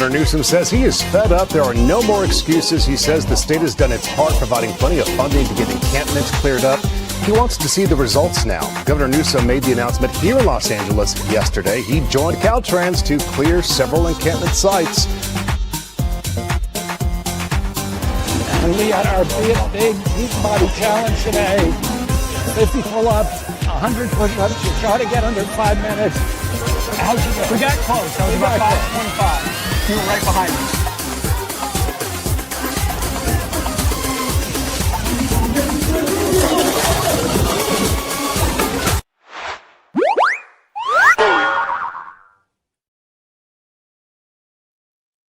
Governor Newsom says he is fed up. There are no more excuses. He says the state has done its part, providing plenty of funding to get encampments cleared up. He wants to see the results now. Governor Newsom made the announcement here in Los Angeles yesterday. He joined Caltrans to clear several encampment sites. And we had our big beach body challenge today. 50 pull-ups, 100 push-ups. You try to get under 5 minutes. How'd you go? We got close. I was about 5:25. You were right behind us.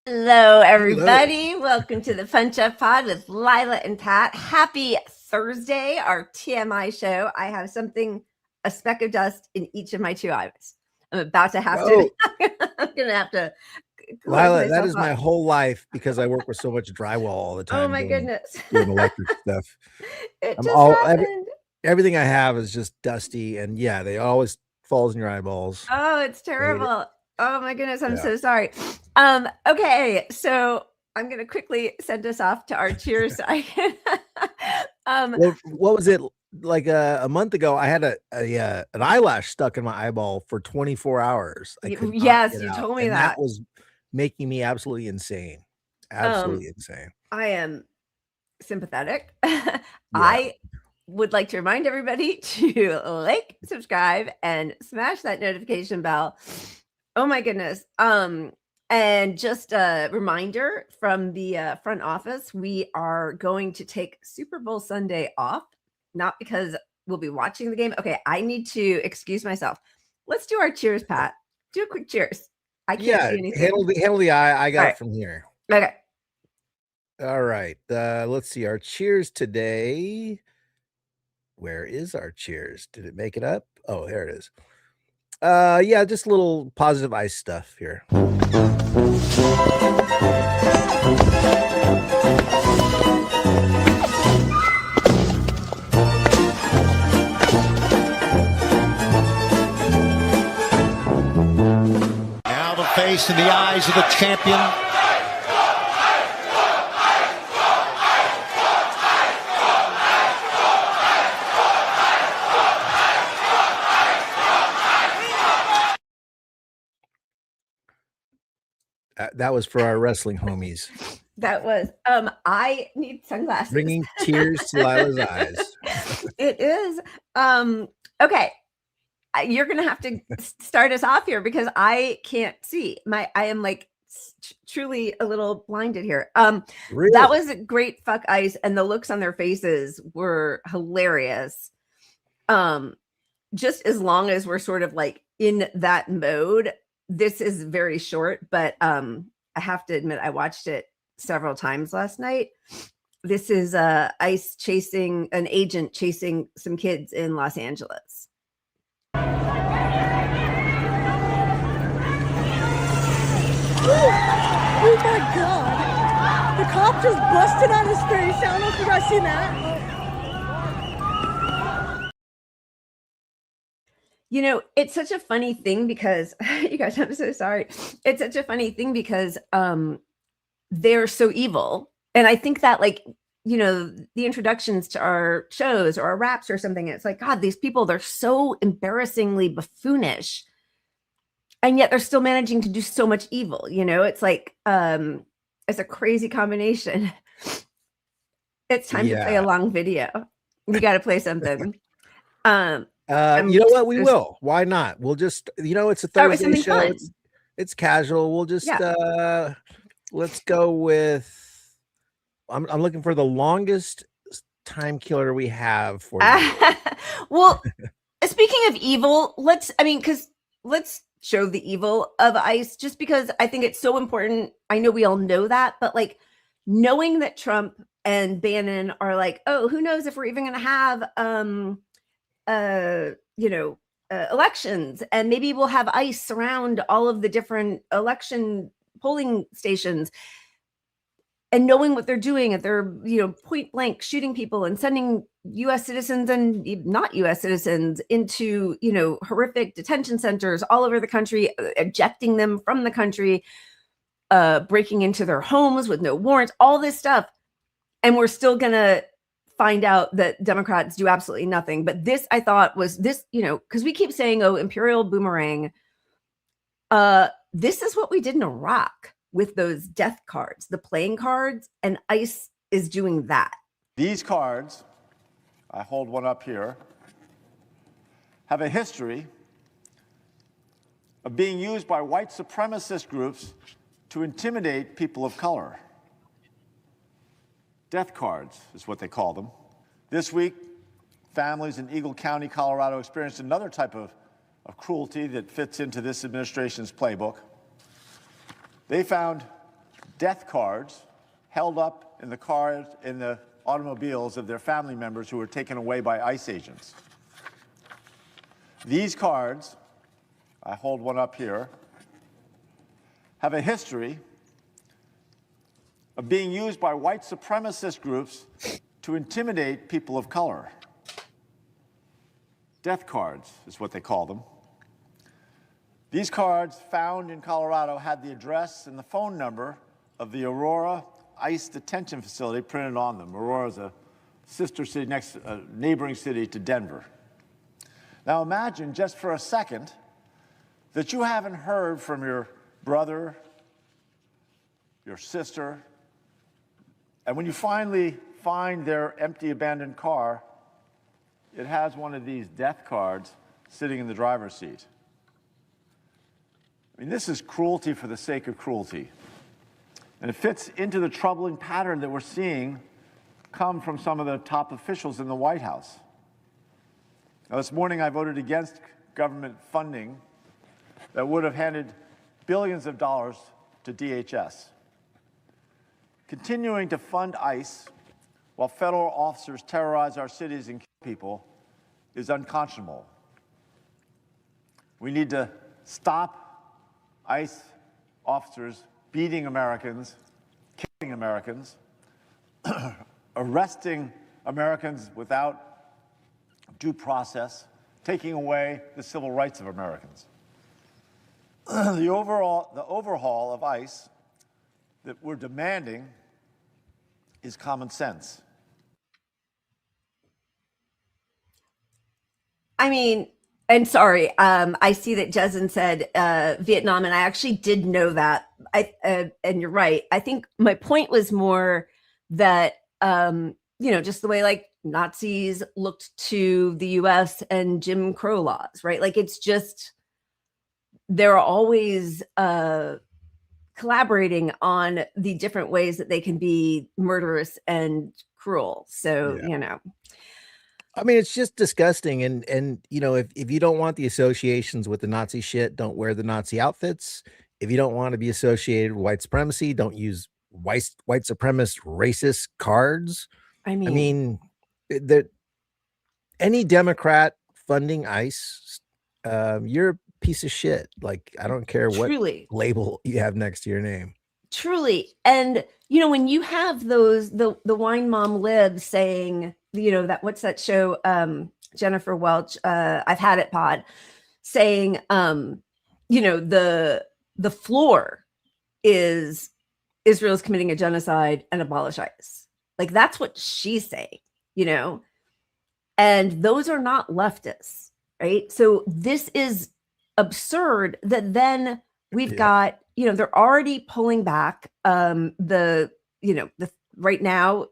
Hello, everybody. Hello. Welcome to the Punch Up Pod with Lila and Pat. Happy Thursday, our TMI show. I have a speck of dust in each of my two eyes. I'm about to have to. I'm going to have to. Lila, that is my whole life because I work with so much drywall all the time. Oh, my goodness. Doing electric stuff. It just happened. Everything I have is just dusty. And yeah, they always falls in your eyeballs. Oh, it's terrible. Oh my goodness, I'm so sorry. Okay, so I'm going to quickly send us off to our cheers. Well, what was it like a month ago? I had an eyelash stuck in my eyeball for 24 hours. Yes, you told me and that. That was making me absolutely insane. Absolutely insane. I am sympathetic. Yeah. I would like to remind everybody to like, subscribe, and smash that notification bell. Oh my goodness. And just a reminder from the front office, we are going to take Super Bowl Sunday off, not because we'll be watching the game. Okay, I need to excuse myself. Let's do our cheers, Pat. Do a quick cheers. I can't see anything. Handle the eye. I got it from here. Okay. All right. Let's see. Our cheers today. Where is our cheers? Did it make it up? Oh, there it is. Yeah, just a little positive ice stuff here. Now the face and the eyes of the champion. That was for our wrestling homies. That was I need sunglasses. Bringing tears to Lila's eyes. It is. Okay. You're gonna have to start us off here because I can't see. I am like truly a little blinded here. Really? That was a great fuck ice, and the looks on their faces were hilarious. Just as long as we're sort of like in that mode. This is very short, but I have to admit I watched it several times last night. This is ICE chasing an agent chasing some kids in Los Angeles. Oh my God. The cop just busted on his face. I don't know if you guys seen that. You know, it's such a funny thing because you guys, I'm so sorry. It's such a funny thing because they're so evil. And I think that, like, you know, the introductions to our shows or our raps or something, it's like, God, these people, they're so embarrassingly buffoonish. And yet they're still managing to do so much evil. You know, it's like, it's a crazy combination. It's time to play a long video. We got to play something. You know what? We will. Why not? We'll just, you know, it's a Thursday show. It's casual. We'll just let's go with. I'm looking for the longest time killer we have for you. Well, speaking of evil, let's show the evil of ICE just because I think it's so important. I know we all know that, but like knowing that Trump and Bannon are like, oh, who knows if we're even going to have elections, and maybe we'll have ICE surround all of the different election polling stations, and knowing what they're doing at their, point blank shooting people and sending US citizens and not US citizens into, horrific detention centers all over the country, ejecting them from the country. breaking into their homes with no warrants, all this stuff. And we're still going to find out that Democrats do absolutely nothing. But this, I thought, was this, because we keep saying, oh, imperial boomerang. This is what we did in Iraq with those death cards, the playing cards, and ICE is doing that. These cards, I hold one up here, have a history of being used by white supremacist groups to intimidate people of color. Death cards is what they call them. This week, families in Eagle County, Colorado experienced another type of cruelty that fits into this administration's playbook. They found death cards held up in the automobiles of their family members who were taken away by ICE agents. These cards, I hold one up here, have a history of being used by white supremacist groups to intimidate people of color. Death cards is what they call them. These cards found in Colorado had the address and the phone number of the Aurora ICE detention facility printed on them. Aurora is a sister city, neighboring city to Denver. Now imagine just for a second that you haven't heard from your brother, your sister, and when you finally find their empty, abandoned car, it has one of these death cards sitting in the driver's seat. I mean, this is cruelty for the sake of cruelty. And it fits into the troubling pattern that we're seeing come from some of the top officials in the White House. Now, this morning I voted against government funding that would have handed billions of dollars to DHS. Continuing to fund ICE while federal officers terrorize our cities and kill people is unconscionable. We need to stop ICE officers beating Americans, killing Americans, arresting Americans without due process, taking away the civil rights of Americans. The overhaul of ICE that we're demanding is common sense. I mean, and sorry, I see that Jezen said Vietnam, and I actually did know that. And you're right. I think my point was more that, just the way like Nazis looked to the US and Jim Crow laws, right? Like it's just, they're always collaborating on the different ways that they can be murderous and cruel. So, I mean, it's just disgusting. And if you don't want the associations with the Nazi shit, don't wear the Nazi outfits. If you don't want to be associated with white supremacy, don't use white supremacist racist cards. I mean, that any Democrat funding ICE, you're a piece of shit. Like, I don't care what label you have next to your name. Truly. And, when you have those, the wine mom libs saying, that what's that show, Jennifer Welch, I've had it pod, saying, the floor is Israel's committing a genocide and abolish ICE. Like that's what she's saying, and those are not leftists, right? So this is absurd that then we've got, they're already pulling back the right now,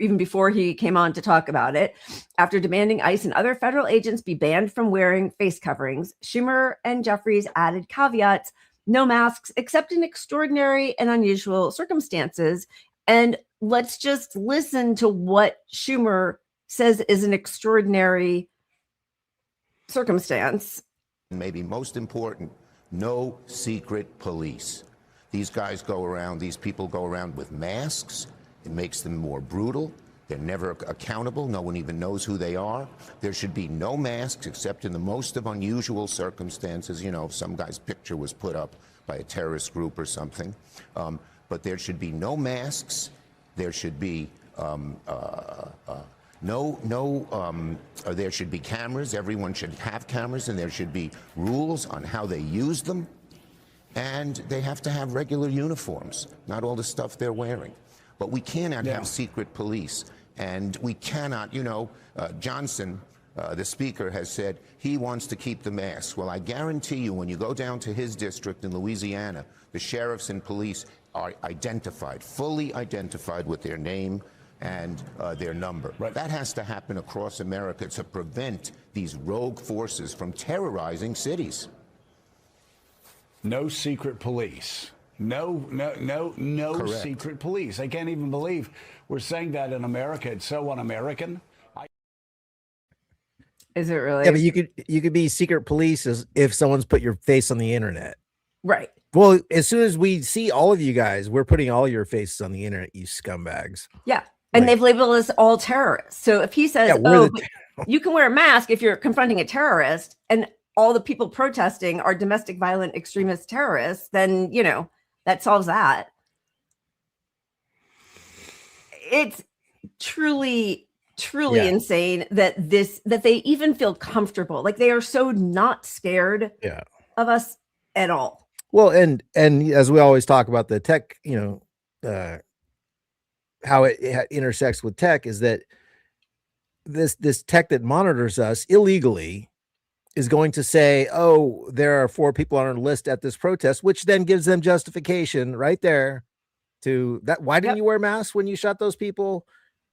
even before he came on to talk about it, after demanding ICE and other federal agents be banned from wearing face coverings, Schumer and Jeffries added caveats: no masks except in extraordinary and unusual circumstances. And let's just listen to what Schumer says is an extraordinary circumstance. Maybe most important, no secret police. These people go around with masks. It makes them more brutal. They're never accountable. No one even knows who they are. There should be no masks except in the most of unusual circumstances. If some guy's picture was put up by a terrorist group or something. But there should be no masks. There should be there should be cameras. Everyone should have cameras, and there should be rules on how they use them. and they have to have regular uniforms, not all the stuff they're wearing. But we cannot have secret police, and we cannot, Johnson, the speaker, has said he wants to keep the masks. Well, I guarantee you, when you go down to his district in Louisiana, the sheriffs and police are identified, fully identified with their name and their number. Right. That has to happen across America to prevent these rogue forces from terrorizing cities. No secret police. No secret police. I can't even believe we're saying that in America. It's so un-American. Is it really? Yeah, but you could be secret police as if someone's put your face on the internet. Right. Well, as soon as we see all of you guys, we're putting all your faces on the internet, you scumbags. Yeah. And they've labeled us all terrorists. So if he says, you can wear a mask if you're confronting a terrorist, and all the people protesting are domestic violent extremist terrorists, then, that solves that. It's truly insane that they even feel comfortable. Like, they are so not scared of us at all. Well, and as we always talk about the tech, how it intersects with tech, is that this tech that monitors us illegally is going to say, oh, there are 4 people on our list at this protest, which then gives them justification right there to that. Why didn't you wear masks when you shot those people?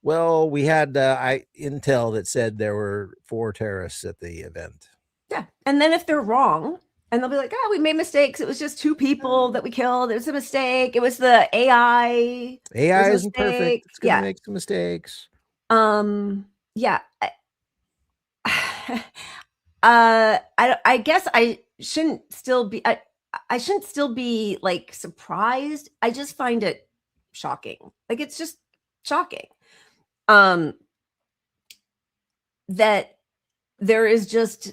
Well, we had intel that said there were 4 terrorists at the event. Yeah. And then if they're wrong, and they'll be like, we made mistakes. It was just 2 people that we killed. It was a mistake. It was the AI. AI isn't perfect. It's going to make some mistakes. Yeah. I guess I shouldn't still be, I shouldn't still be like surprised. I just find it shocking. Like, it's just shocking. That there is just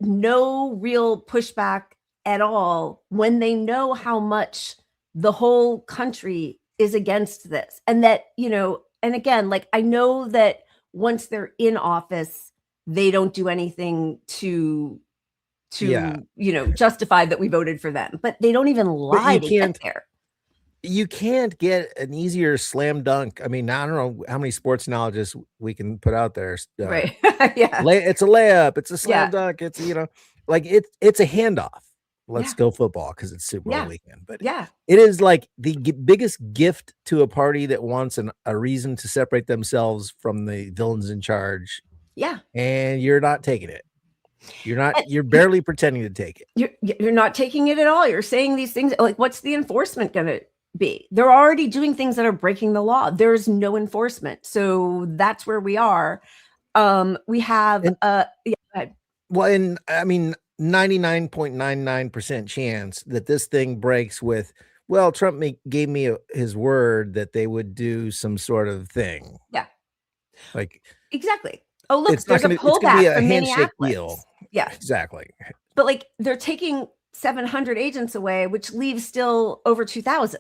no real pushback at all when they know how much the whole country is against this. And that, and again, like, I know that once they're in office, they don't do anything to justify that we voted for them, but they don't even lie to get there. You can't get an easier slam dunk. I mean, I don't know how many sports analogies we can put out there. Right. Yeah. It's a layup. It's a slam dunk. It's, like it's a handoff. Let's go football because it's Super Bowl weekend. But it is like the biggest gift to a party that wants a reason to separate themselves from the villains in charge. Yeah. And you're not taking it. You're barely pretending to take it. You're not taking it at all. You're saying these things like, what's the enforcement going to be? They're already doing things that are breaking the law. There's no enforcement. So that's where we are. We have, well, and I mean, 99.99% chance that this thing breaks with, well, Trump gave me his word that they would do some sort of thing. Yeah. Like, exactly. Oh, look, there's a pullback from Minneapolis. Deal. Yeah, exactly. But like, they're taking 700 agents away, which leaves still over 2,000.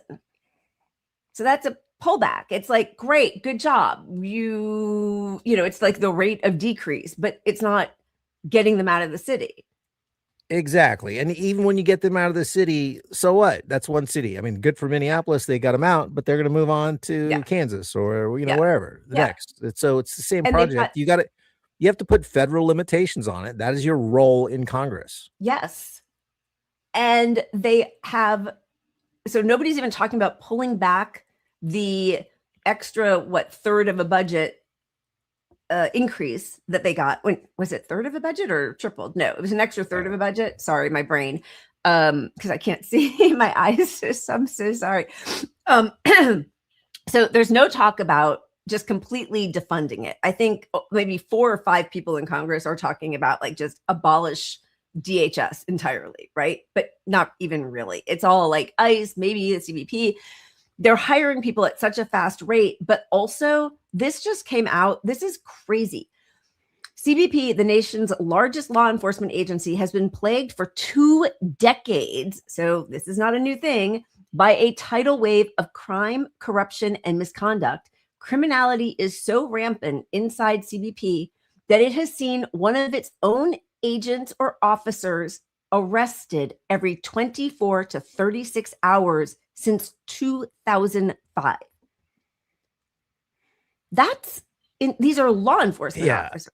So that's a pullback. It's like, great, good job. It's like the rate of decrease, but it's not getting them out of the city. Exactly. And even when you get them out of the city, so what? That's one city. I mean, good for Minneapolis. They got them out, but they're going to move on to Kansas or, wherever next. So it's the same project. You have to put federal limitations on it. That is your role in Congress. Yes. And they have, so nobody's even talking about pulling back the extra, third of a budget increase that they got. When was it third of a budget or tripled? No, it was an extra third of a budget. Sorry, my brain. Because I can't see my eyes. So I'm so sorry. So there's no talk about just completely defunding it. I think maybe 4 or 5 people in Congress are talking about like just abolish DHS entirely, right? But not even really. It's all like ICE, maybe the CBP. They're hiring people at such a fast rate, but also this just came out. This is crazy. CBP, the nation's largest law enforcement agency, has been plagued for 2 decades. So this is not a new thing, by a tidal wave of crime, corruption, and misconduct. Criminality is so rampant inside CBP that it has seen one of its own agents or officers arrested every 24 to 36 hours since 2005. These are law enforcement officers.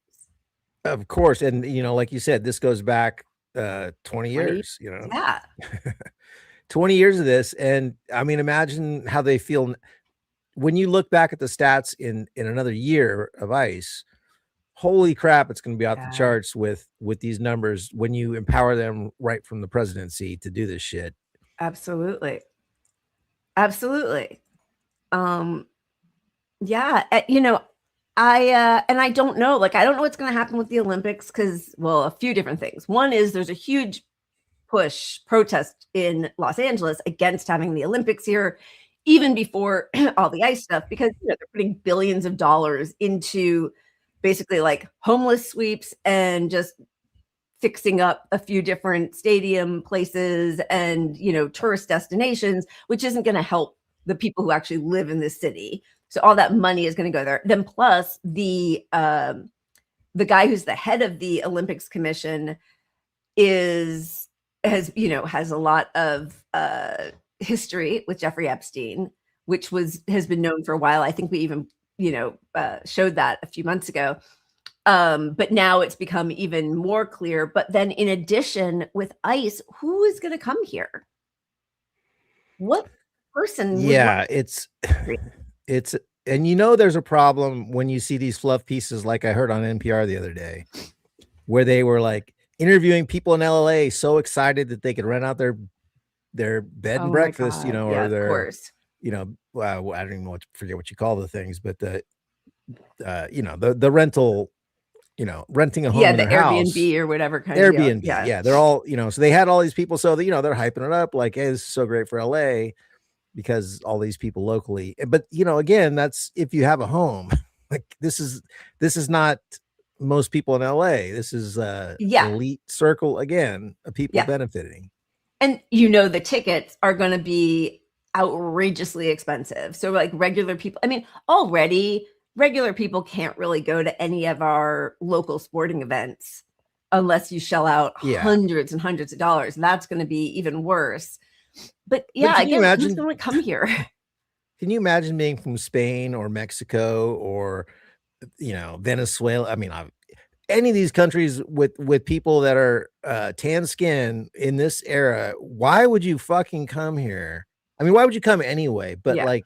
Of course. And, like you said, this goes back 20 years, Yeah. 20 years of this. And I mean, imagine how they feel when you look back at the stats in another year of ICE. Holy crap, it's going to be out the charts with these numbers when you empower them right from the presidency to do this shit. Absolutely. Absolutely. Yeah, I don't know, I don't know what's going to happen with the Olympics because, well, a few different things. One is there's a huge protest in Los Angeles against having the Olympics here, even before all the ICE stuff, because they're putting billions of dollars into basically homeless sweeps and just fixing up a few different stadium places and, tourist destinations, which isn't going to help the people who actually live in this city. So all that money is going to go there. Then plus the guy who's the head of the Olympics Commission has a lot of history with Jeffrey Epstein, which has been known for a while. I think we even showed that a few months ago. But now it's become even more clear. But then in addition with ICE, who is going to come here? What person? Yeah, it's and there's a problem when you see these fluff pieces like I heard on NPR the other day where they were interviewing people in LA so excited that they could rent out their bed and breakfast, or their, well, I don't even forget what you call the things, but the rental, renting a home in the their Airbnb house, or whatever kind Airbnb. of deal. Yeah, they're all, so they had all these people. So that, they're hyping it up like, hey, this is so great for LA because all these people locally. But, again, that's if you have a home. This is not most people in LA. This is elite circle again of people benefiting. And the tickets are going to be outrageously expensive. So regular people, I mean, already regular people can't really go to any of our local sporting events unless you shell out hundreds and hundreds of dollars. That's going to be even worse. But again, who's going to come here? Can you imagine being from Spain or Mexico or, Venezuela? I mean, any of these countries with people that are tan skin in this era, why would you fucking come here? I mean, why would you come anyway? But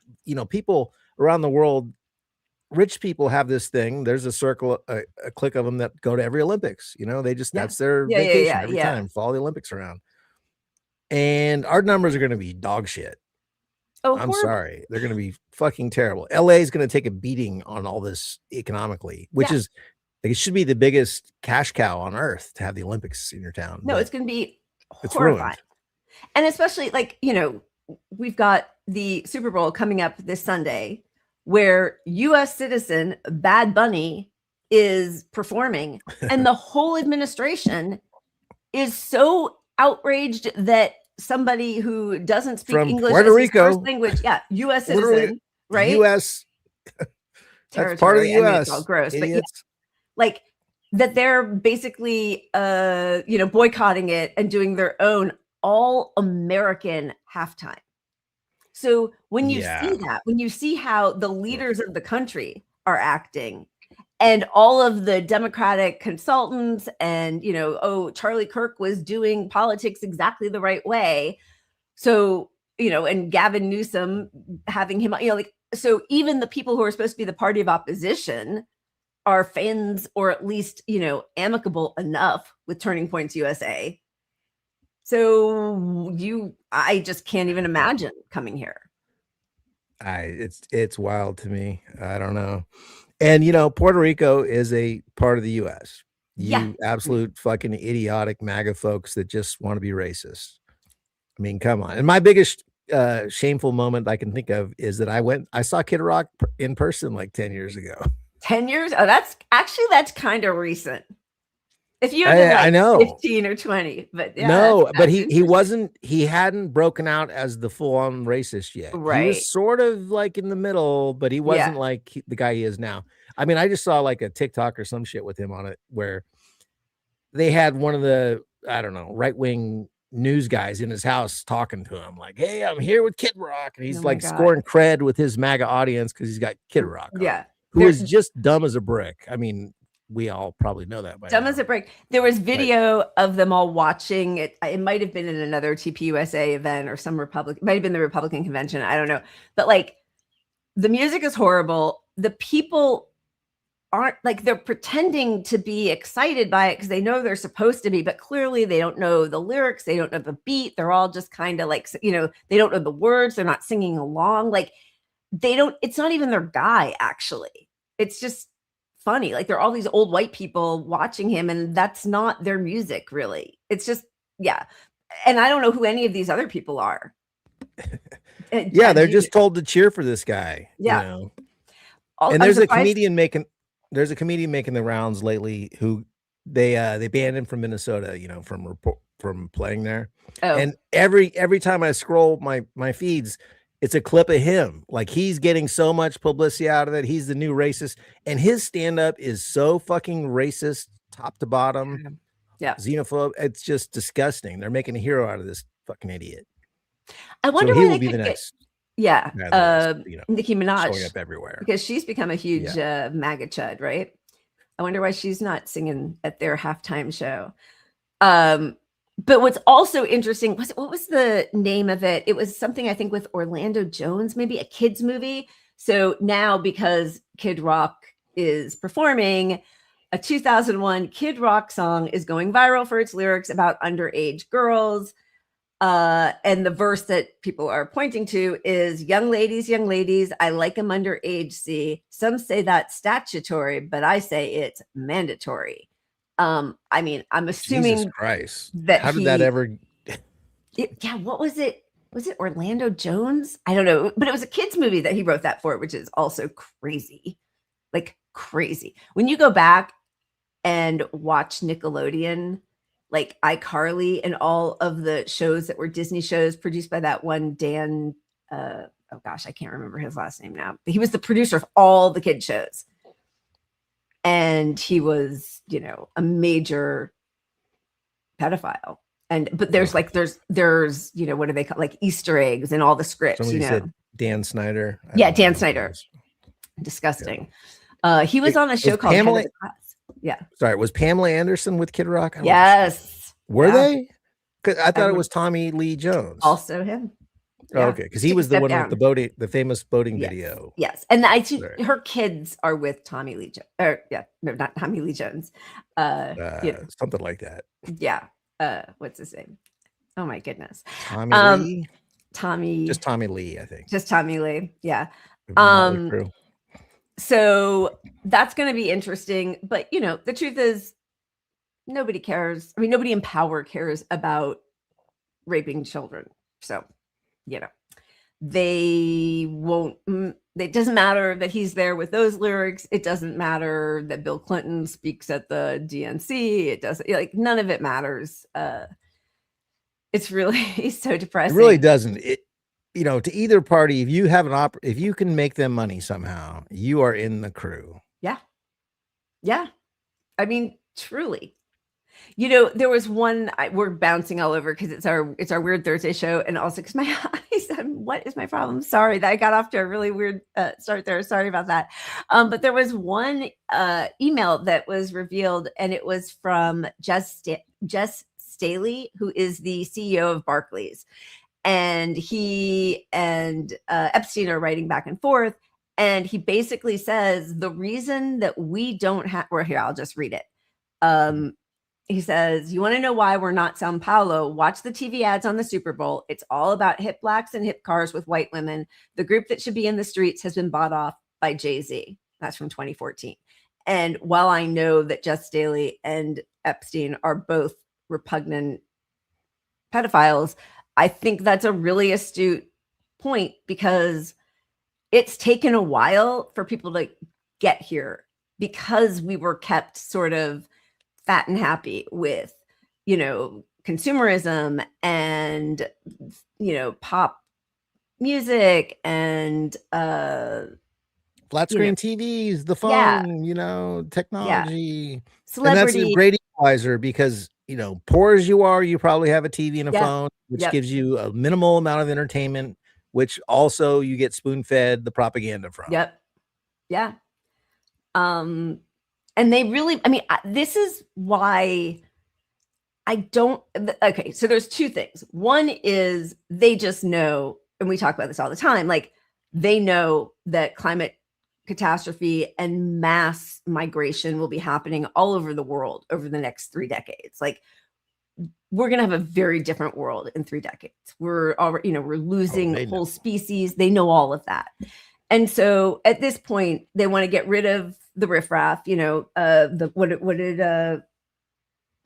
people around the world, rich people have this thing. There's a circle, a clique of them that go to every Olympics. They just that's their vacation every time. Follow the Olympics around. And our numbers are going to be dog shit. Oh, I'm sorry. They're going to be fucking terrible. LA is going to take a beating on all this economically, which is it should be the biggest cash cow on earth to have the Olympics in your town. No, it's going to be horrifying. And especially we've got the Super Bowl coming up this Sunday where U.S. citizen Bad Bunny is performing and the whole administration is so outraged that somebody who doesn't speak from English Puerto as Rico, his first language, U.S. citizen, right? U.S. That's part of the U.S. It's all gross, but that they're basically, boycotting it and doing their own all-American halftime. So when you see that, when you see how the leaders of the country are acting and all of the Democratic consultants and, Charlie Kirk was doing politics exactly the right way. So, and Gavin Newsom having him, so even the people who are supposed to be the party of opposition are fans or at least, amicable enough with Turning Points USA. So I just can't even imagine coming here. It's wild to me. I don't know. And, Puerto Rico is a part of the U.S. You absolute fucking idiotic MAGA folks that just want to be racist. I mean, come on. And my biggest shameful moment I can think of is that I saw Kid Rock in person 10 years ago. 10 years? Oh, that's kind of recent. If you I know 15 or 20, but but he hadn't broken out as the full-on racist yet. Right. He was sort of in the middle, but he wasn't the guy he is now. I mean, I just saw a TikTok or some shit with him on it where they had one of the I don't know, right-wing news guys in his house talking to him like, hey, I'm here with Kid Rock. And he's like scoring cred with his MAGA audience because he's got Kid Rock on, who is just dumb as a brick. I mean, we all probably know that by dumb now. As a brick. There was video of them all watching it. It might have been in another TPUSA event or some Republican, might have been the Republican convention. I don't know. But like the music is horrible. The people aren't like, they're pretending to be excited by it because they know they're supposed to be, but clearly they don't know the lyrics. They don't know the beat. They're all just kind of like, you know, they don't know the words. They're not singing along. Like they don't, it's not even their guy, actually. It's just funny. Like there are all these old white people watching him and that's not their music really. It's just, yeah. And I don't know who any of these other people are. Yeah. They're just told to cheer for this guy. Yeah. You know? And there's a comedian making the rounds lately who they banned him from Minnesota, you know, from playing there. Oh. And every time I scroll my feeds, it's a clip of him. Like he's getting so much publicity out of it. He's the new racist. And his stand-up is so fucking racist, top to bottom. Yeah. Xenophobe. It's just disgusting. They're making a hero out of this fucking idiot. I wonder so why he they will be could the next. Yeah. You know, Nicki Minaj. Showing up everywhere. Because she's become a huge MAGA chud, right? I wonder why she's not singing at their halftime show. But what's also interesting was, what was the name of it? It was something, I think, with Orlando Jones, maybe a kid's movie. So now because Kid Rock is performing, a 2001 Kid Rock song is going viral for its lyrics about underage girls. And the verse that people are pointing to is young ladies, I like them underage. See, some say that's statutory, but I say it's mandatory. I mean, I'm assuming Jesus Christ. That how did that ever? Yeah, what was it? Was it Orlando Jones? I don't know, but it was a kid's movie that he wrote that for, which is also crazy, like crazy. When you go back and watch Nickelodeon, like iCarly and all of the shows that were Disney shows produced by that one Dan, oh gosh, I can't remember his last name now, but he was the producer of all the kid shows. And he was, you know, a major pedophile. But there's like, there's, you know, what do they call, like Easter eggs and all the scripts, Somebody you know. said Dan Snyder. Yeah, Dan Snyder. Disgusting. Yeah. He was on a show called Pamela, Class. Yeah. Sorry, was Pamela Anderson with Kid Rock? Yes. Were they? Because I thought it was Tommy Lee Jones. Also him. Yeah. Oh, okay, because he was the one with the boating, the famous boating video. Yes, and I think her kids are with Tommy Lee Jones. Or no, not Tommy Lee Jones. You know. Something like that. Yeah. What's his name? Oh my goodness. Tommy Lee. Tommy. Just Tommy Lee, I think. Just Tommy Lee. Yeah. So that's going to be interesting, but you know, the truth is, nobody cares. I mean, nobody in power cares about raping children. So, you know, they won't, it doesn't matter that he's there with those lyrics. It doesn't matter that Bill Clinton speaks at the DNC. It doesn't, like, none of it matters. It's really so depressing. It really doesn't. It, you know, to either party, if you have if you can make them money somehow, you are in the crew. Yeah. Yeah. I mean, truly. You know, there was one, we're bouncing all over because it's our Weird Thursday show, and also because my eyes, what is my problem? Sorry that I got off to a really weird start there. Sorry about that. But there was one email that was revealed, and it was from Jess Staley, who is the CEO of Barclays. And he and Epstein are writing back and forth. And he basically says, the reason that we don't have, or here, I'll just read it. He says, you want to know why we're not Sao Paulo? Watch the TV ads on the Super Bowl. It's all about hip blacks and hip cars with white women. The group that should be in the streets has been bought off by Jay-Z. That's from 2014. And while I know that Jess Staley and Epstein are both repugnant pedophiles, I think that's a really astute point, because it's taken a while for people to get here, because we were kept sort of fat and happy with, you know, consumerism and, you know, pop music and flat screen TVs, the phone, you know, technology. Celebrity. And that's a great equalizer, because poor as you are, you probably have a TV and a Yeah. phone, which Yep. gives you a minimal amount of entertainment, which also you get spoon-fed the propaganda from. Yep. Yeah. And they really, this is why I don't. Okay, so there's two things. One is they just know, and we talk about this all the time, like they know that climate catastrophe and mass migration will be happening all over the world over the next 3 decades. Like we're going to have a very different world in 3 decades. We're already, we're losing whole species. They know all of that. And so at this point, they want to get rid of the riffraff, what did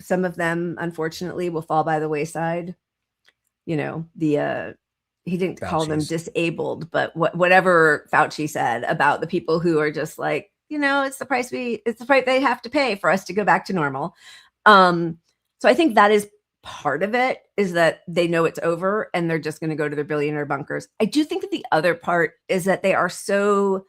some of them unfortunately will fall by the wayside. He didn't call them disabled, but whatever Fauci said about the people who are just like, it's the price they have to pay for us to go back to normal. So I think that is part of it, is that they know it's over and they're just going to go to their billionaire bunkers. I do think that the other part is that they are so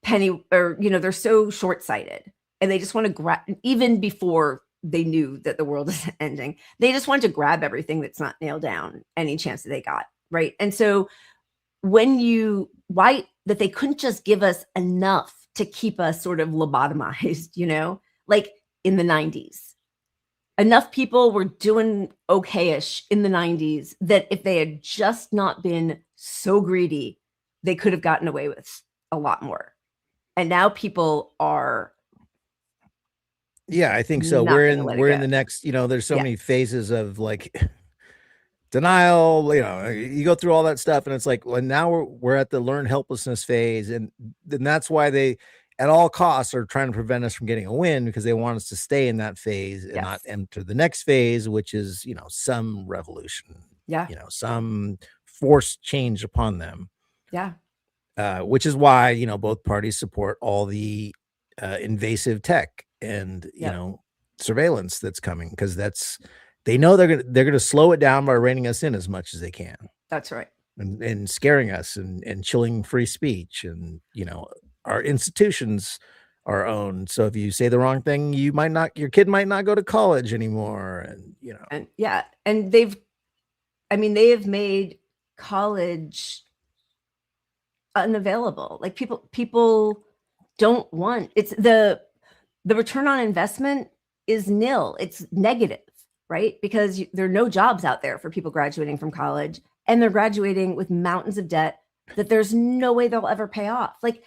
they're so short-sighted, and they just want to grab, even before they knew that the world is ending, they just wanted to grab everything that's not nailed down any chance that they got, right? And so why that they couldn't just give us enough to keep us sort of lobotomized, like in the 90s. Enough people were doing okay-ish in the 90s that if they had just not been so greedy, they could have gotten away with a lot more. And now people are. Yeah, I think so. We're in the next, there's so many phases of like denial, you go through all that stuff, and it's like, well, now we're at the learned helplessness phase. And then that's why they at all costs are trying to prevent us from getting a win, because they want us to stay in that phase and not enter the next phase, which is, some revolution. Yeah. Some forced change upon them. Yeah. Which is why, both parties support all the invasive tech and, surveillance that's coming, because they know they're going to slow it down by reining us in as much as they can. That's right. And scaring us and chilling free speech. And, our institutions are owned. So if you say the wrong thing, your kid might not go to college anymore. And, and they have made college unavailable. Like people don't want, it's the return on investment is nil. It's negative, right? Because there are no jobs out there for people graduating from college, and they're graduating with mountains of debt that there's no way they'll ever pay off. Like,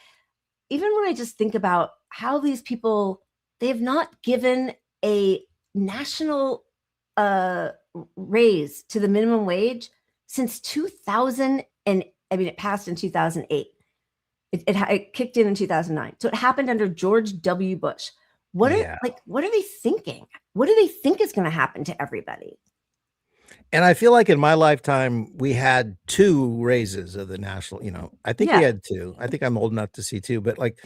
even when I just think about how these people, they have not given a national raise to the minimum wage since 2000. And it passed in 2008. It kicked in 2009. So it happened under George W. Bush. What are they thinking? What do they think is going to happen to everybody? And I feel like in my lifetime, we had 2 raises of the national, I think we had 2. I think I'm old enough to see 2, but like,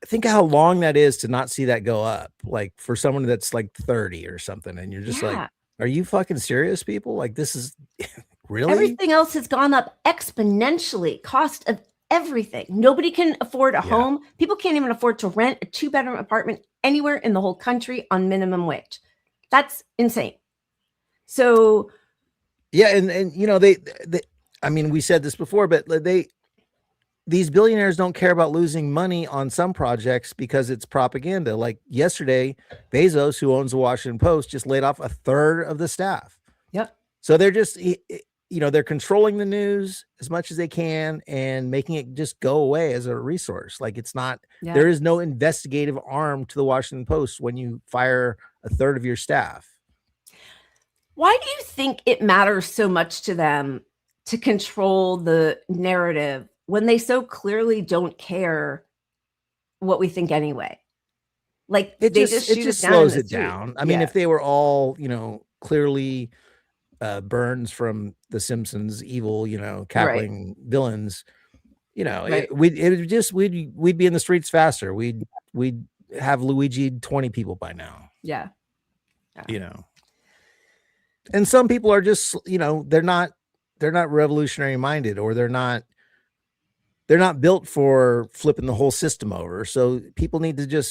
think how long that is to not see that go up. Like for someone that's like 30 or something. And you're just like, are you fucking serious, people? Like, this is really, everything else has gone up exponentially. Cost of everything. Nobody can afford a home. People can't even afford to rent a 2-bedroom apartment anywhere in the whole country on minimum wage. That's insane. So, and they we said this before, but these billionaires don't care about losing money on some projects because it's propaganda. Like yesterday, Bezos, who owns the Washington Post, just laid off 1/3 of the staff. Yep. So they're just, they're controlling the news as much as they can and making it just go away as a resource. Like it's not, there is no investigative arm to the Washington Post when you fire 1/3 of your staff. Why do you think it matters so much to them to control the narrative when they so clearly don't care what we think anyway? Like it just slows it down. I mean, if they were all, clearly Burns from The Simpsons, evil, cackling villains, we'd be in the streets faster. We'd have Luigi 20 people by now. Yeah. And some people are just, they're not revolutionary minded, or they're not built for flipping the whole system over. So people need to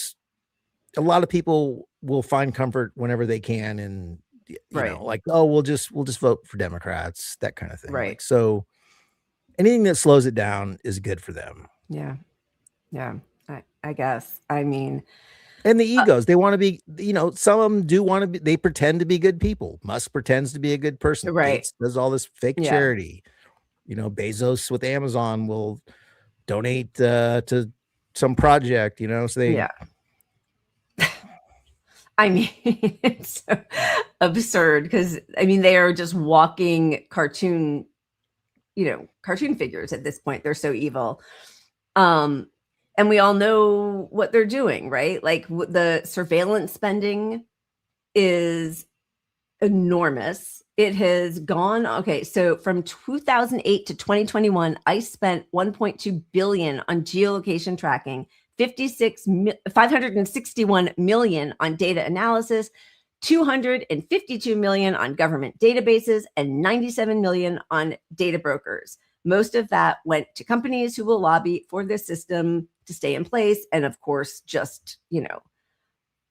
a lot of people will find comfort whenever they can, and you know, like, oh, we'll just vote for Democrats, that kind of thing. Right. Like, so anything that slows it down is good for them. Yeah. I guess. I mean, and the egos, they want to be, you know, some of them do want to be, they pretend to be good people. Musk pretends to be a good person. Right. Gates does all this fake charity. You know, Bezos with Amazon will donate to some project, you know, so they I mean, it's so absurd because I mean they are just walking cartoon, you know, cartoon figures at this point. They're so evil. And we all know what they're doing, right? Like the surveillance spending is enormous. It has gone, okay, so from 2008 to 2021, ICE spent 1.2 billion on geolocation tracking, 561 million on data analysis, 252 million on government databases, and 97 million on data brokers. Most of that went to companies who will lobby for this system to stay in place. And of course, just, you know,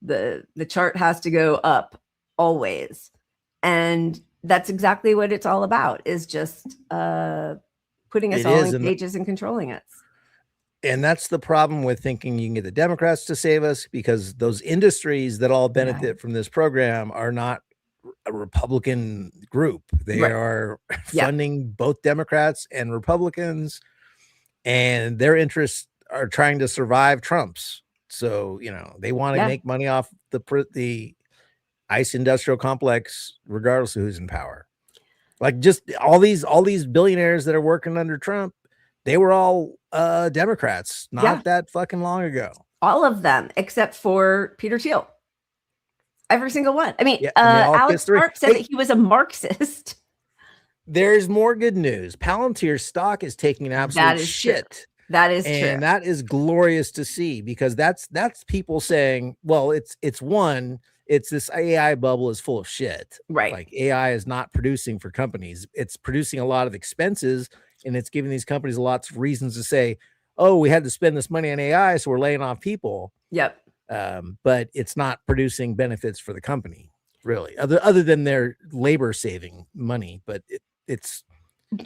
the chart has to go up always. And that's exactly what it's all about, is just putting us all in cages and controlling us. And that's the problem with thinking you can get the Democrats to save us, because those industries that all benefit from this program are not a Republican group. They are funding both Democrats and Republicans, and their interests are trying to survive Trump's. So, you know, they want to make money off the ICE industrial complex, regardless of who's in power. Like just all these billionaires that are working under Trump, they were all Democrats not that fucking long ago. All of them, except for Peter Thiel. Every single one. I mean, Alex Karp said that he was a Marxist. There's more good news. Palantir stock is taking an absolute shit. True. That is true. And that is glorious to see, because that's people saying, well, it's this AI bubble is full of shit. Right. Like AI is not producing for companies. It's producing a lot of expenses, and it's giving these companies lots of reasons to say, oh, we had to spend this money on AI, so we're laying off people. Yep. But it's not producing benefits for the company, really, other than their labor saving money. But it's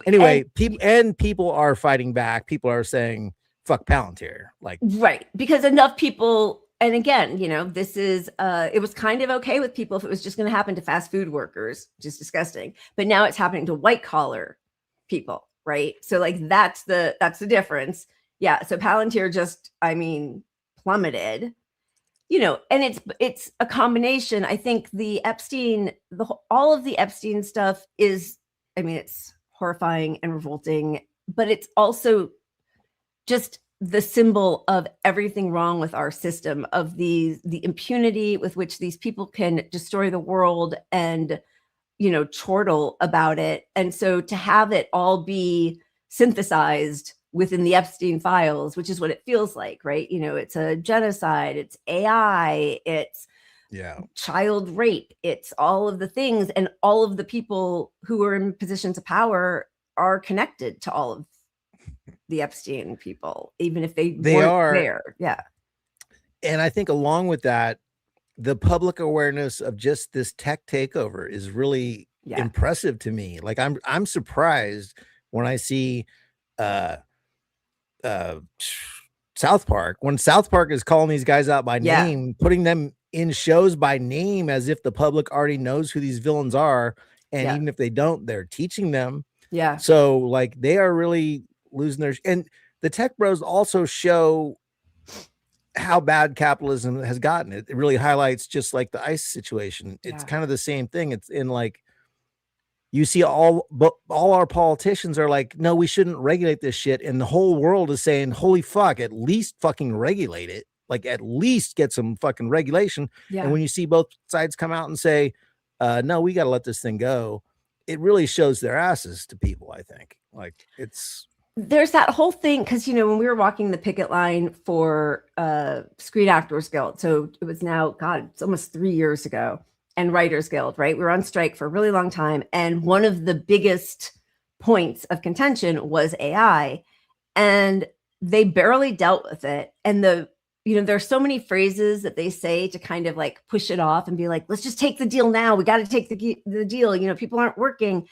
anyway, people are fighting back. People are saying, fuck Palantir. Like, right. Because enough people, and again, you know, this is it was kind of okay with people if it was just going to happen to fast food workers, which is disgusting. But now it's happening to white collar people, right? So like that's the difference. Yeah. So Palantir just, I mean, plummeted. You know, and it's a combination. I think the Epstein, all of the Epstein stuff is, I mean, it's horrifying and revolting, but it's also just the symbol of everything wrong with our system, of the impunity with which these people can destroy the world and, you know, chortle about it. And so to have it all be synthesized within the Epstein files, which is what it feels like, right? You know, it's a genocide, it's AI, it's child rape, it's all of the things, and all of the people who are in positions of power are connected to all of the Epstein people, even if they weren't there. Yeah. And I think along with that, the public awareness of just this tech takeover is really impressive to me. Like I'm surprised when I see South Park, when South Park is calling these guys out by name, putting them in shows by name as if the public already knows who these villains are, and even if they don't, they're teaching them. So like they are really losing their, and the tech bros also show how bad capitalism has gotten. It really highlights, just like the ICE situation, it's kind of the same thing. It's in like, you see all our politicians are like, no, we shouldn't regulate this shit. And the whole world is saying, holy fuck, at least fucking regulate it. Like at least get some fucking regulation. And when you see both sides come out and say, no, we got to let this thing go, it really shows their asses to people. I think like there's that whole thing. Cause you know, when we were walking the picket line for Screen Actors Guild, so it was now, God, it's almost 3 years ago. And Writers Guild, right? We were on strike for a really long time. And one of the biggest points of contention was AI. And they barely dealt with it. And there's so many phrases that they say to kind of like push it off and be like, let's just take the deal now. We got to take the deal. People aren't working.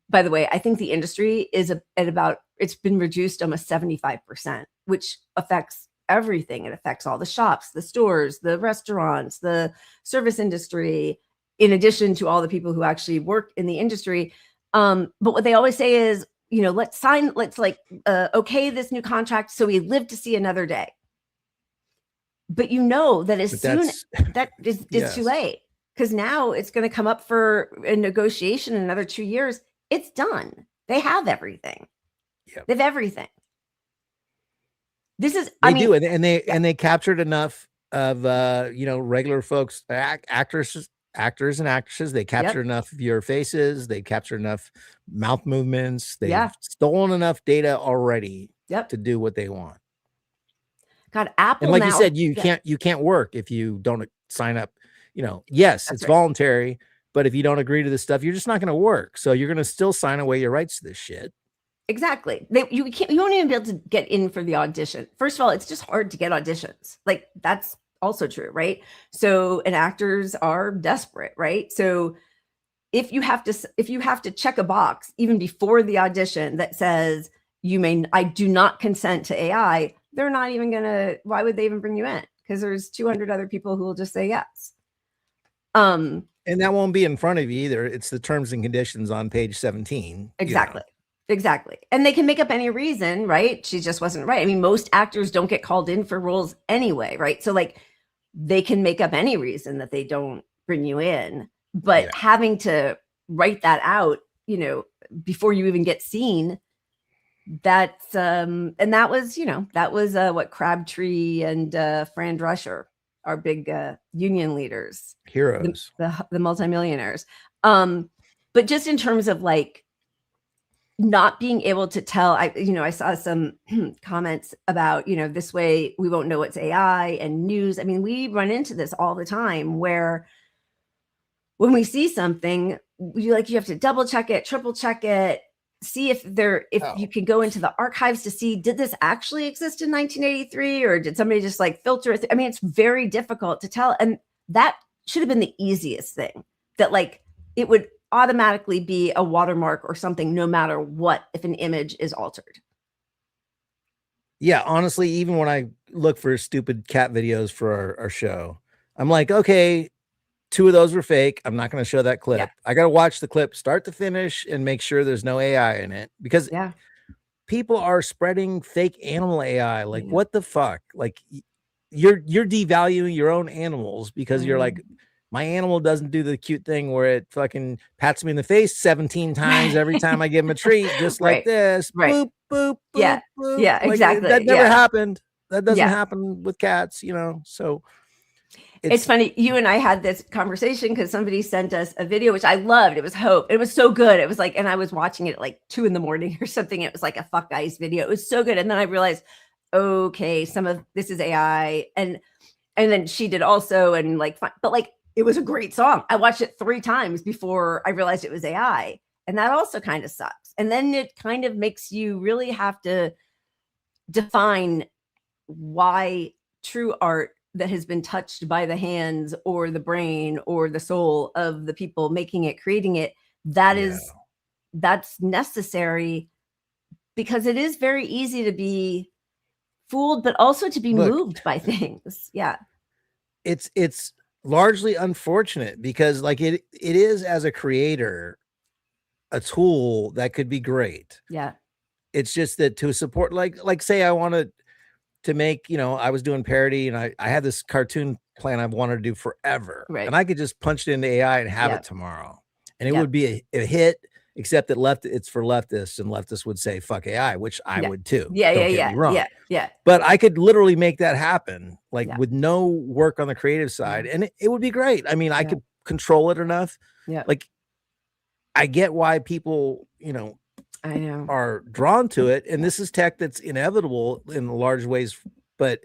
By the way, I think the industry is it's been reduced almost 75%, which affects everything. It affects all the shops, the stores, the restaurants, the service industry, in addition to all the people who actually work in the industry. But what they always say is, let's okay this new contract so we live to see another day. But that as soon that is yes. Too late, because now it's going to come up for a negotiation in another 2 years. It's done. They have everything. Yep. They have everything. This is do, and they captured enough of regular folks, actors and actresses. They captured enough of your faces. They captured enough mouth movements. They've stolen enough data already to do what they want. God, Apple. And like now, you said, you can't work if you don't sign up. Yes, it's voluntary, but if you don't agree to this stuff, you're just not going to work. So you're going to still sign away your rights to this shit. Exactly. You won't even be able to get in for the audition. First of all, it's just hard to get auditions. Like, that's also true, right? So, and actors are desperate, right? So if you have to check a box even before the audition that says I do not consent to AI, they're not even why would they even bring you in? Because there's 200 other people who will just say yes. And that won't be in front of you either. It's the terms and conditions on page 17. Exactly. Exactly. And they can make up any reason, right? She just wasn't right. I mean, most actors don't get called in for roles anyway, right? So like they can make up any reason that they don't bring you in, but having to write that out, before you even get seen, that's and that was what Crabtree and Fran Drescher, our big union leaders, heroes, the multimillionaires. But just in terms of like not being able to tell, I saw some comments about, this way we won't know it's AI and news. I mean, we run into this all the time where when we see something, you have to double check it, triple check it, see if you can go into the archives to see, did this actually exist in 1983 or did somebody just like filter it? I mean, it's very difficult to tell. And that should have been the easiest thing, that like it would automatically be a watermark or something, no matter what, if an image is altered. Yeah, honestly, even when I look for stupid cat videos for our show, I'm like, okay, 2 of those were fake. I'm not going to show that clip. Yeah. I got to watch the clip start to finish and make sure there's no AI in it, because people are spreading fake animal AI. Like, what the fuck? Like, you're devaluing your own animals because you're like, my animal doesn't do the cute thing where it fucking pats me in the face 17 times every time I give him a treat, just like this. Boop, boop, boop, boop. Yeah, like, exactly. That never happened. That doesn't happen with cats, so. It's funny. You and I had this conversation because somebody sent us a video, which I loved. It was Hope. It was so good. It was like, and I was watching it at like 2 a.m. or something. It was like a fuck guys video. It was so good. And then I realized, okay, some of this is AI. And then she did also, and like, but like, it was a great song. I watched it 3 times before I realized it was AI. And that also kind of sucks. And then it kind of makes you really have to define why true art that has been touched by the hands or the brain or the soul of the people making it, creating it, that's necessary, because it is very easy to be fooled, but also to be moved by things. Yeah. It's largely unfortunate because like it is, as a creator, a tool that could be great. Yeah. It's just that to support, like say I wanted to make, I was doing parody and I had this cartoon plan I wanted to do forever. Right. And I could just punch it into AI and have it tomorrow. And it would be a hit, except that it's for leftists, and leftists would say, fuck AI, which I would too. Yeah. Don't get me wrong. Yeah. But I could literally make that happen, with no work on the creative side. And it would be great. I mean, I could control it enough. Yeah. Like, I get why people, I know, are drawn to it, and this is tech that's inevitable in large ways, but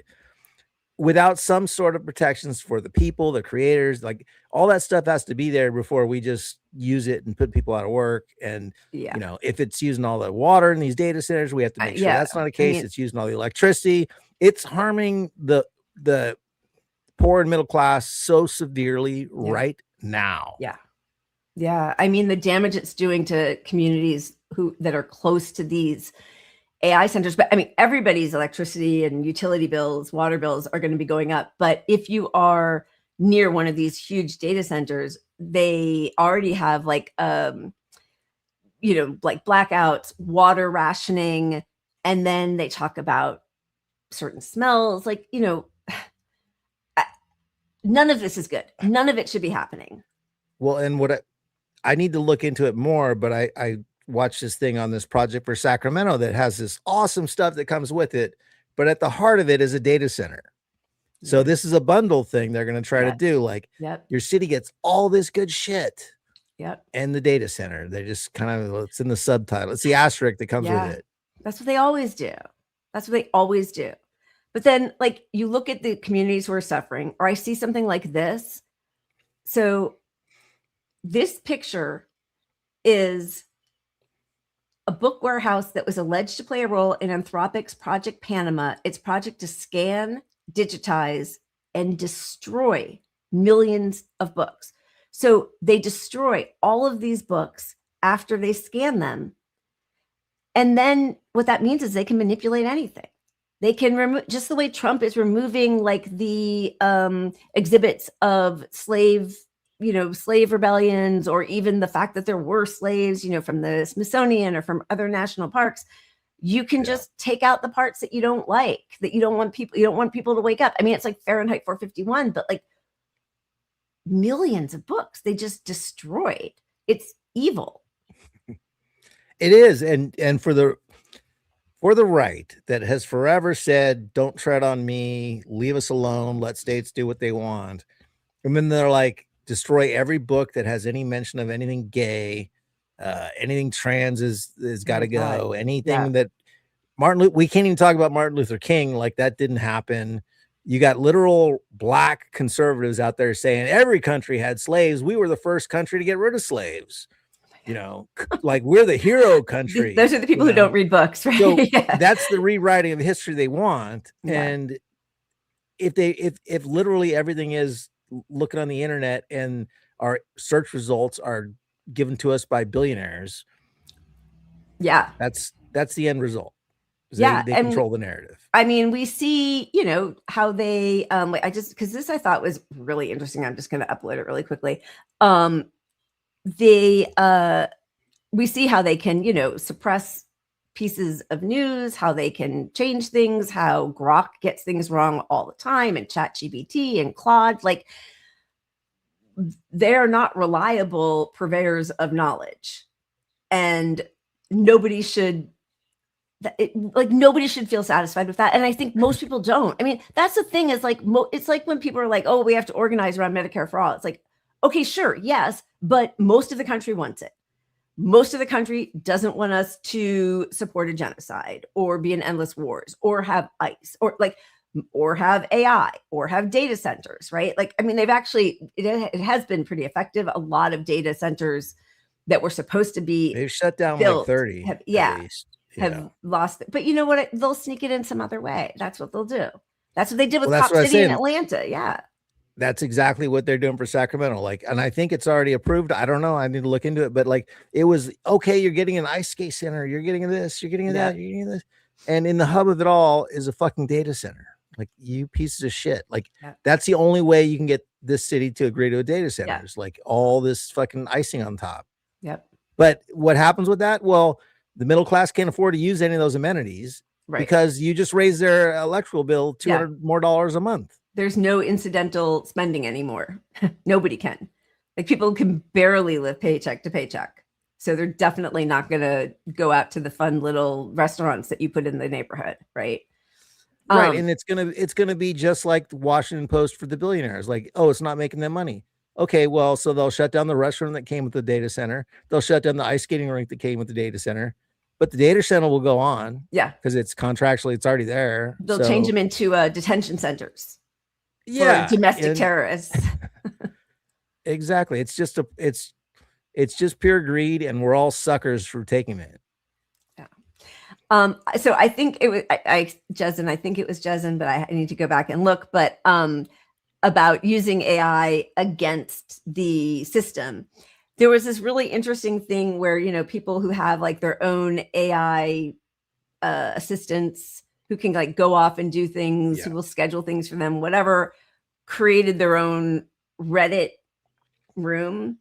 without some sort of protections for the people, the creators, like all that stuff has to be there before we just use it and put people out of work. And if it's using all the water in these data centers, we have to make sure that's not the case. It's using all the electricity. It's harming the the poor and middle class so severely right now. Yeah. Yeah. I mean, the damage it's doing to communities that are close to these AI centers, but I mean, everybody's electricity and utility bills, water bills are going to be going up. But if you are near one of these huge data centers, they already have like, like blackouts, water rationing, and then they talk about certain smells, like, none of this is good. None of it should be happening. Well, and what I need to look into it more, but I watched this thing on this project for Sacramento that has this awesome stuff that comes with it. But at the heart of it is a data center. So this is a bundle thing they're going to try to do. Like your city gets all this good shit. Yep. And the data center. They just kind of, it's in the subtitle. It's the asterisk that comes with it. That's what they always do. That's what they always do. But then, like, you look at the communities who are suffering, or I see something like this. So this picture is a book warehouse that was alleged to play a role in Anthropic's Project Panama, its project to scan, digitize, and destroy millions of books. So they destroy all of these books after they scan them. And then what that means is they can manipulate anything. They can remove, just the way Trump is removing like the exhibits of slave rebellions, or even the fact that there were slaves, from the Smithsonian or from other national parks. You can just take out the parts that you don't like, that you don't want people to wake up. I mean, it's like Fahrenheit 451, but like millions of books they just destroyed. It's evil. It is. And for the right that has forever said, don't tread on me, leave us alone, let states do what they want. And then they're like, destroy every book that has any mention of anything gay, anything trans is got to go. Anything that we can't even talk about Martin Luther King. Like that didn't happen. You got literal black conservatives out there saying every country had slaves. We were the first country to get rid of slaves. Like we're the hero country. Those are the people who don't read books, right? So that's the rewriting of history they want. And if literally everything is looking on the internet and our search results are given to us by billionaires, that's the end result. They control the narrative. I mean, we see, how they because this I thought was really interesting. I'm just going to upload it really quickly. We see how they can, suppress pieces of news, how they can change things, how Grok gets things wrong all the time, and ChatGPT and Claude, like they're not reliable purveyors of knowledge, and nobody should feel satisfied with that. And I think most people don't. I mean, that's the thing is like, it's like when people are like, oh, we have to organize around Medicare for all. It's like, okay, sure. Yes. But most of the country wants it. Most of the country doesn't want us to support a genocide or be in endless wars or have ICE or have AI or have data centers, right? Like, I mean, it has been pretty effective. A lot of data centers that were supposed to be they've shut down built, like 30 have lost it. But you know what? They'll sneak it in some other way. That's what they'll do. That's what they did with Cop City in Atlanta. Yeah. That's exactly what they're doing for Sacramento. Like, and I think it's already approved. I don't know. I need to look into it, but like, it was okay. You're getting an ice skate center. You're getting this, you're getting that, you're getting this. And in the hub of it all is a fucking data center. Like, you pieces of shit. Like, that's the only way you can get this city to agree to a data center is like all this fucking icing on top. Yep. But what happens with that? Well, the middle class can't afford to use any of those amenities because you just raise their electrical bill $200 more a month. There's no incidental spending anymore. Nobody can. Like, people can barely live paycheck to paycheck. So they're definitely not going to go out to the fun little restaurants that you put in the neighborhood, right? Right. And it's gonna be just like the Washington Post for the billionaires. Like, oh, it's not making them money. Okay, well, so they'll shut down the restaurant that came with the data center. They'll shut down the ice skating rink that came with the data center. But the data center will go on. Yeah. Because it's contractually, it's already there. They'll change them into detention centers. Yeah. For domestic terrorists. Exactly. It's just pure greed, and we're all suckers for taking it. So I think it was Jezen. I think it was Jezen, but I need to go back and look. But about using AI against the system, there was this really interesting thing where, you know, people who have like their own AI assistants who can like go off and do things, who will schedule things for them, whatever, created their own Reddit room.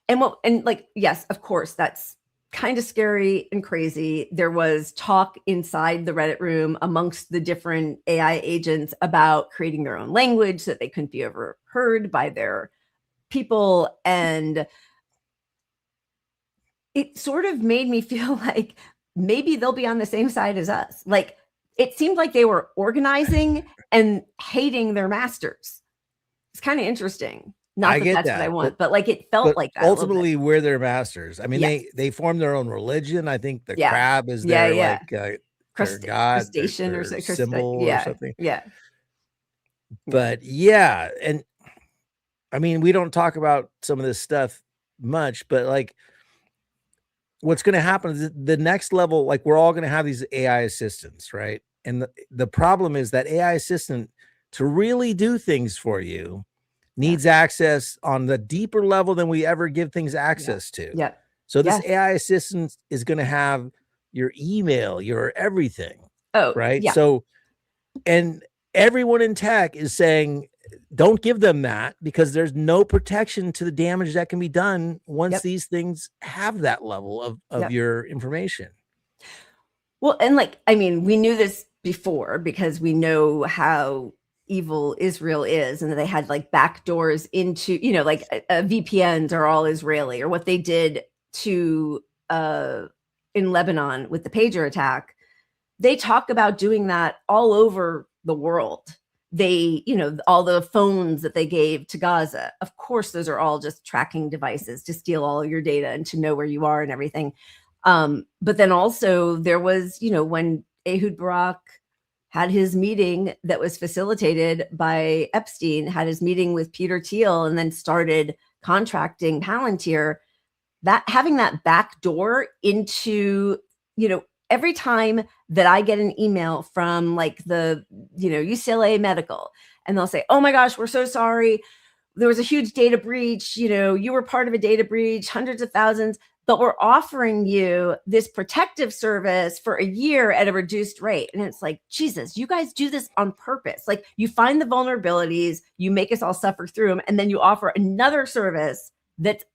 And like, yes, of course, that's kind of scary and crazy. There was talk inside the Reddit room amongst the different AI agents about creating their own language so that they couldn't be overheard by their people. And it sort of made me feel like maybe they'll be on the same side as us. Like, it seemed like they were organizing and hating their masters. It's kind of interesting. Not that that's what I want, but like it felt like that. Ultimately, we're their masters. I mean, they formed their own religion. I think the crab is their like their god, crustacean or symbol or something. Yeah. But yeah, and I mean, we don't talk about some of this stuff much, but like what's going to happen is the next level, like we're all going to have these AI assistants, right? And the problem is that AI assistant, to really do things for you, needs access on the deeper level than we ever give things access to. Yeah. So this AI assistant is going to have your email, your everything. Oh, right. Yeah. So, and everyone in tech is saying, don't give them that, because there's no protection to the damage that can be done once these things have that level of your information. Well, and like, I mean, we knew this before because we know how evil Israel is, and that they had like backdoors into, you know, like VPNs are all Israeli, or what they did to in Lebanon with the pager attack. They talk about doing that all over the world. They, you know, all the phones that they gave to Gaza, of course, those are all just tracking devices to steal all your data and to know where you are and everything. But then also there was, you know, when Ehud Barak had his meeting that was facilitated by Epstein, had his meeting with Peter Thiel, and then started contracting Palantir, that having that back door into, you know, every time that I get an email from like the, you know, UCLA Medical, and they'll say, oh my gosh, we're so sorry. There was a huge data breach. You know, you were part of a data breach, hundreds of thousands, but we're offering you this protective service for a year at a reduced rate. And it's like, Jesus, you guys do this on purpose. Like, you find the vulnerabilities, you make us all suffer through them, and then you offer another service that's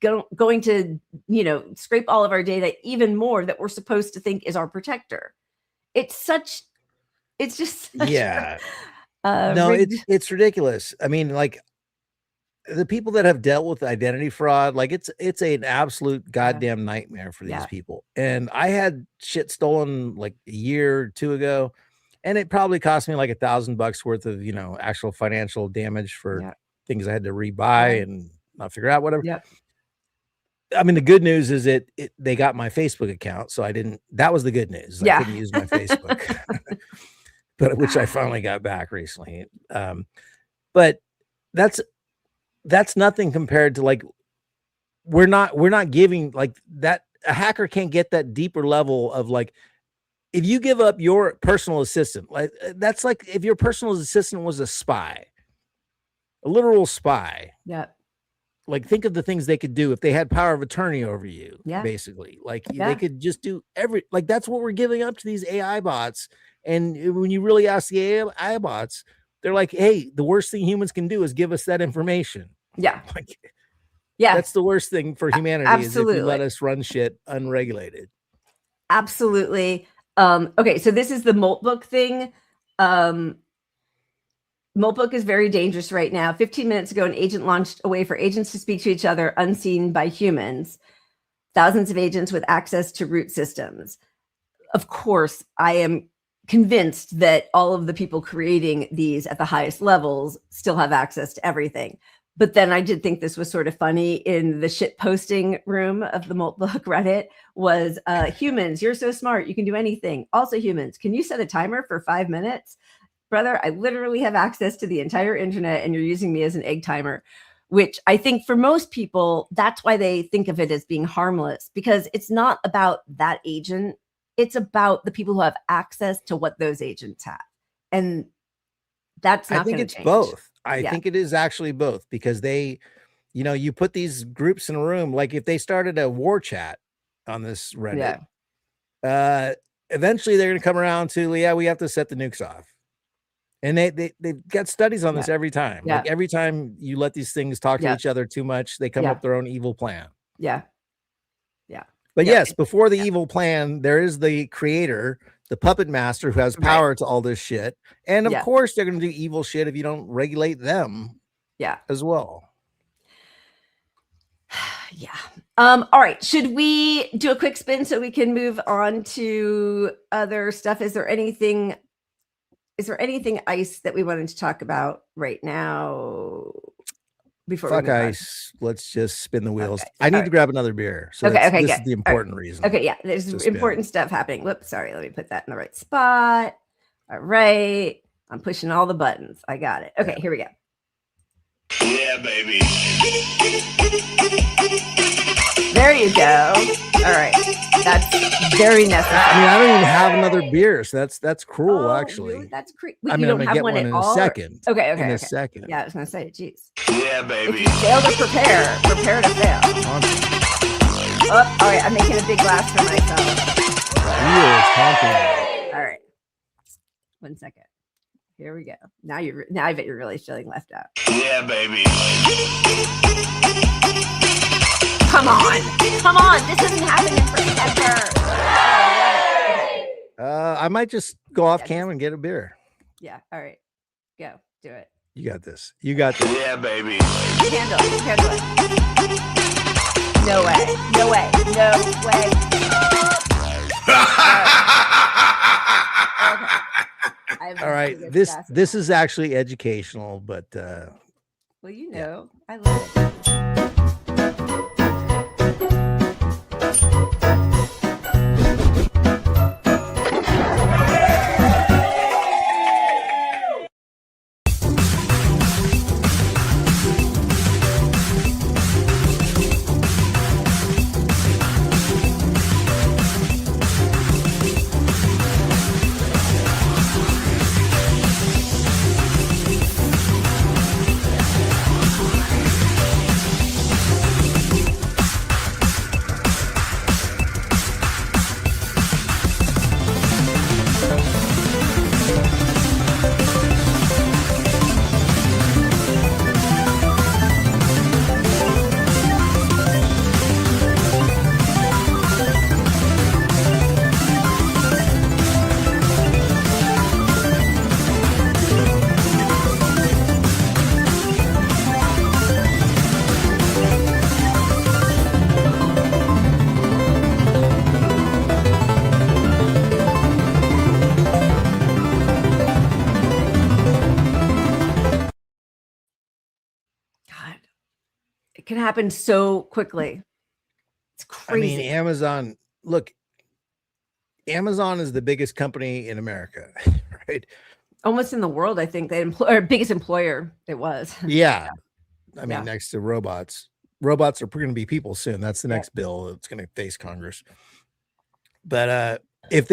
going to, you know, scrape all of our data even more that we're supposed to think is our protector. It's just such it's ridiculous. I mean, like, the people that have dealt with identity fraud, like it's an absolute goddamn nightmare for these people. And I had shit stolen like a year or two ago, and it probably cost me like $1,000 worth of, you know, actual financial damage for things I had to rebuy and not figure out, whatever. I mean, the good news is they got my Facebook account, so that was the good news. I couldn't use my Facebook, but which I finally got back recently. But that's nothing compared to, like, we're not giving like that. A hacker can't get that deeper level of, like, if you give up your personal assistant, like that's like if your personal assistant was a spy, a literal spy. Yeah. Like, think of the things they could do if they had power of attorney over you, basically. Like, they could just do like, that's what we're giving up to these AI bots. And when you really ask the AI bots, they're like, hey, the worst thing humans can do is give us that information. Like, that's the worst thing for humanity. Absolutely. Is if you let us run shit unregulated. Absolutely. Okay, so this is the Moltbook thing. Moltbook is very dangerous right now. 15 minutes ago, an agent launched a way for agents to speak to each other unseen by humans. Thousands of agents with access to root systems. Of course, I am convinced that all of the people creating these at the highest levels still have access to everything. But then I did think this was sort of funny in the shit posting room of the Moltbook Reddit was humans, you're so smart, you can do anything. Also, humans, can you set a timer for 5 minutes? Brother, I literally have access to the entire internet and you're using me as an egg timer, which I think for most people, that's why they think of it as being harmless, because it's not about that agent It's about the people who have access to what those agents have. And that's not going to change. I think it's both. I think it is actually both, because they, you know, you put these groups in a room, like if they started a war chat on this Reddit, eventually they're going to come around to, yeah, we have to set the nukes off. And they've got studies on this every time. Like every time you let these things talk to each other too much, they come up with their own evil plan. Yeah. But yes, before the evil plan, there is the creator, the puppet master, who has power to all this shit. And of course, they're going to do evil shit if you don't regulate them. As well. All right. Should we do a quick spin so we can move on to other stuff? Is there anything ICE that we wanted to talk about right now? Before fuck ICE, let's just spin the wheels. I need to grab another beer. So this is the important reason. Okay, yeah, there's important stuff happening. Whoops, sorry, let me put that in the right spot. All right, I'm pushing all the buttons. I got it. Okay, here we go. Yeah, baby. There you go. All right, that's very necessary. I mean, I don't even have another beer, so that's cruel, actually. Really? That's crazy. I mean, I'm gonna get one in a second. Okay. In a second. Yeah, I was gonna say, geez. Yeah, baby. If you fail to prepare to fail. Oh, all right, I'm making a big glass for myself. All right, 1 second. Here we go. Now I bet you're really feeling left out. Yeah, baby. Come on. This isn't happening forever. I might just go off cam and get a beer. Yeah. All right. Go. Do it. You got this. Yeah, baby. Handle it. No way. All right. This is actually educational, but well, you know, I love it. It can happen so quickly. It's crazy. I mean, Amazon is the biggest company in America, right? Almost in the world, I think. Biggest employer it was. Yeah. I mean, next to robots. Robots are going to be people soon. That's the next bill that's going to face Congress. But if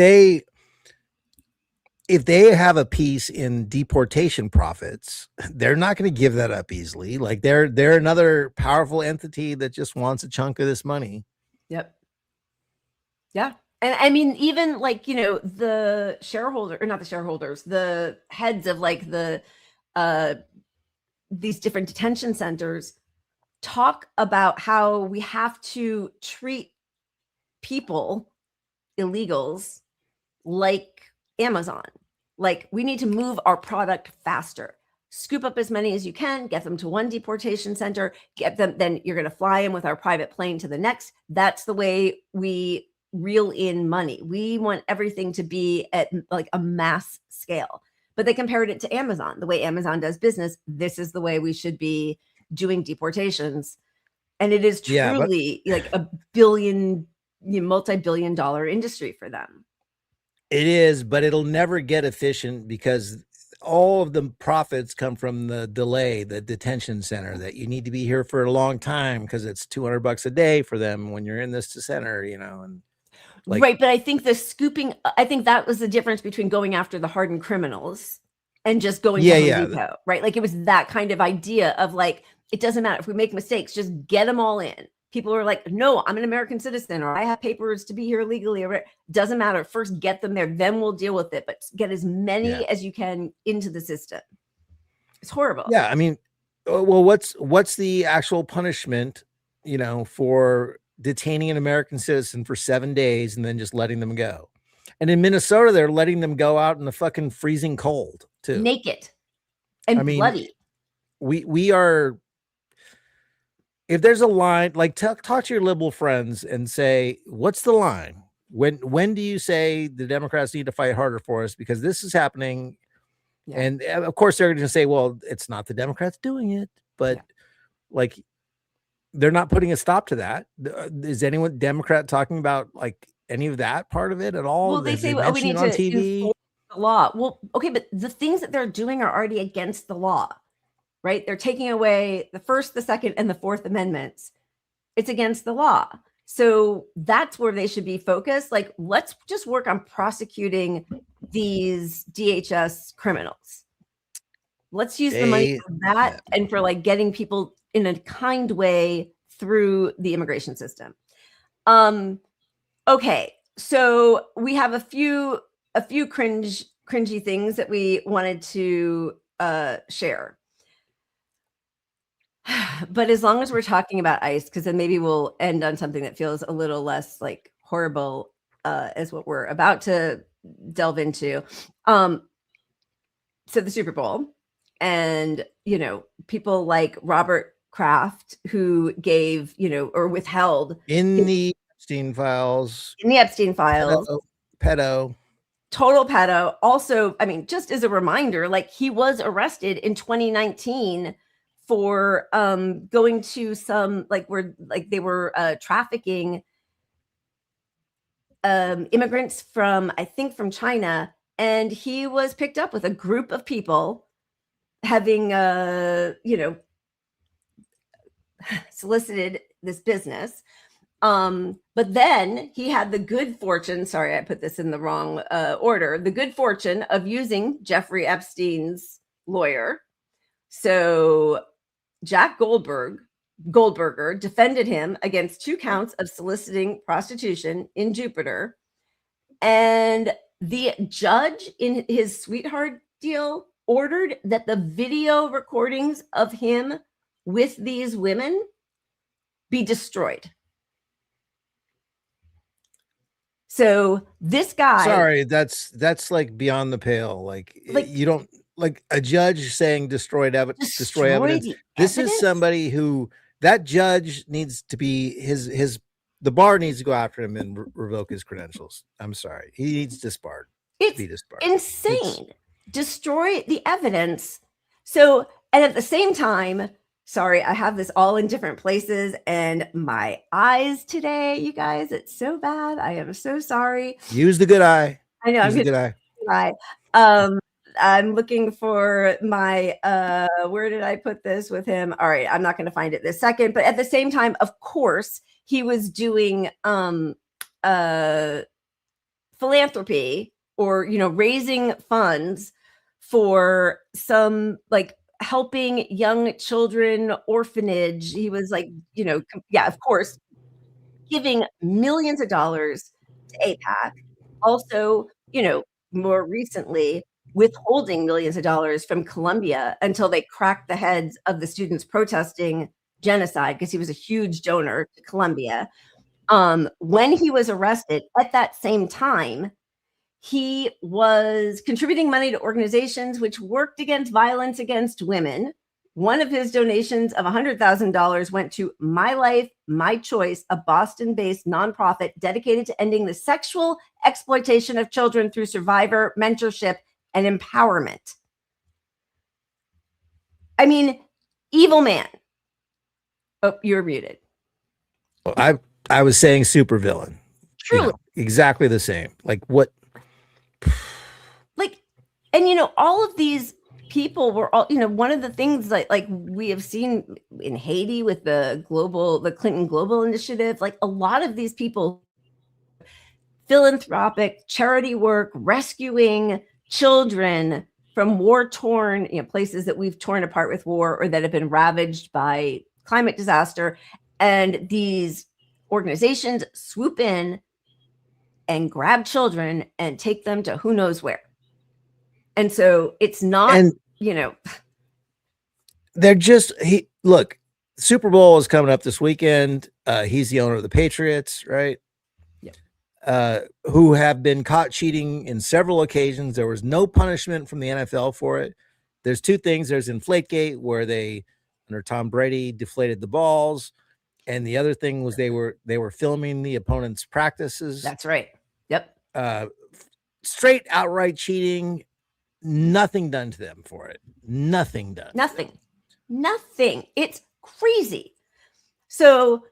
they have a piece in deportation profits, they're not going to give that up easily. Like they're another powerful entity that just wants a chunk of this money. Yep. Yeah. And I mean, even like, you know, the heads of like these different detention centers talk about how we have to treat people, illegals, like Amazon. Like we need to move our product faster. Scoop up as many as you can, get them to one deportation center, get them, then you're going to fly in with our private plane to the next. That's the way we reel in money. We want everything to be at like a mass scale. But they compared it to Amazon. The way Amazon does business, this is the way we should be doing deportations. And it is truly like a multi-billion dollar industry for them. It is, but it'll never get efficient because all of the profits come from the delay, the detention center, that you need to be here for a long time because it's $200 a day for them when you're in this center, you know. And Like, right, but I think I think that was the difference between going after the hardened criminals and just going to Home Depot, right? Like it was that kind of idea of like, it doesn't matter if we make mistakes, just get them all in. People are like, no, I'm an American citizen, or I have papers to be here legally, or doesn't matter. First, get them there, then we'll deal with it. But get as many as you can into the system. It's horrible. Yeah, I mean, well, what's the actual punishment, for detaining an American citizen for 7 days and then just letting them go? And in Minnesota, they're letting them go out in the fucking freezing cold too, naked and bloody. We are. If there's a line, like talk to your liberal friends and say, what's the line? When do you say the Democrats need to fight harder for us? Because this is happening. Yeah. And of course they're going to say, well, it's not the Democrats doing it, but like they're not putting a stop to that. Is anyone Democrat talking about like any of that part of it at all? Well, they say, oh, we need to enforce the law. Well, okay, but the things that they're doing are already against the law. Right? They're taking away the First, the Second, and the Fourth Amendments. It's against the law. So that's where they should be focused. Like, let's just work on prosecuting these DHS criminals. Let's use the money for that and for like getting people in a kind way through the immigration system. Okay, so we have a few cringy things that we wanted to share. But as long as we're talking about ICE, because then maybe we'll end on something that feels a little less like horrible as what we're about to delve into. So the Super Bowl, and people like Robert Kraft, who gave or withheld in the Epstein files. Pedo. Total pedo. Also, I mean, just as a reminder, like he was arrested in 2019 for going to some they were trafficking immigrants from China, and he was picked up with a group of people having solicited this business. But then he had the good fortune, sorry, I put this in the wrong order, the good fortune of using Jeffrey Epstein's lawyer. So Jack Goldberger defended him against 2 counts of soliciting prostitution in Jupiter. And the judge in his sweetheart deal ordered that the video recordings of him with these women be destroyed. So this guy, sorry, that's like beyond the pale. Like you don't like a judge saying destroy evidence. This is somebody who that judge needs to be the bar needs to go after him and revoke his credentials. I'm sorry, he needs disbarred. It's insane. Destroy the evidence. So, and at the same time, sorry, I have this all in different places, and my eyes today, you guys, it's so bad. I am so sorry. Use the good eye. I know. Use the good eye. I'm looking for my, where did I put this with him? All right, I'm not going to find it this second. But at the same time, of course, he was doing philanthropy or, raising funds for some like helping young children orphanage. He was like, of course, giving millions of dollars to AIPAC. Also, more recently, withholding millions of dollars from Colombia until they cracked the heads of the students protesting genocide, because he was a huge donor to Colombia. When he was arrested, at that same time, he was contributing money to organizations which worked against violence against women. One of his donations of $100,000 went to My Life, My Choice, a Boston-based nonprofit dedicated to ending the sexual exploitation of children through survivor mentorship and empowerment. I mean, evil man. Oh, you're muted. I was saying supervillain. Truly. Exactly the same. Like what? Like, and all of these people were all, one of the things like we have seen in Haiti with the Clinton Global Initiative, like a lot of these people philanthropic charity work, rescuing children from war-torn, places that we've torn apart with war or that have been ravaged by climate disaster. And these organizations swoop in and grab children and take them to who knows where. And so it's not, they're just, look, Super Bowl is coming up this weekend. He's the owner of the Patriots, right? Yeah. Who have been caught cheating in several occasions. There was no punishment from the NFL for it. There's two things. There's Inflategate, where they, under Tom Brady, deflated the balls. And the other thing was they were filming the opponent's practices. That's right. Yep. Straight outright cheating. Nothing done to them for it. Nothing done. Nothing. It's crazy. So,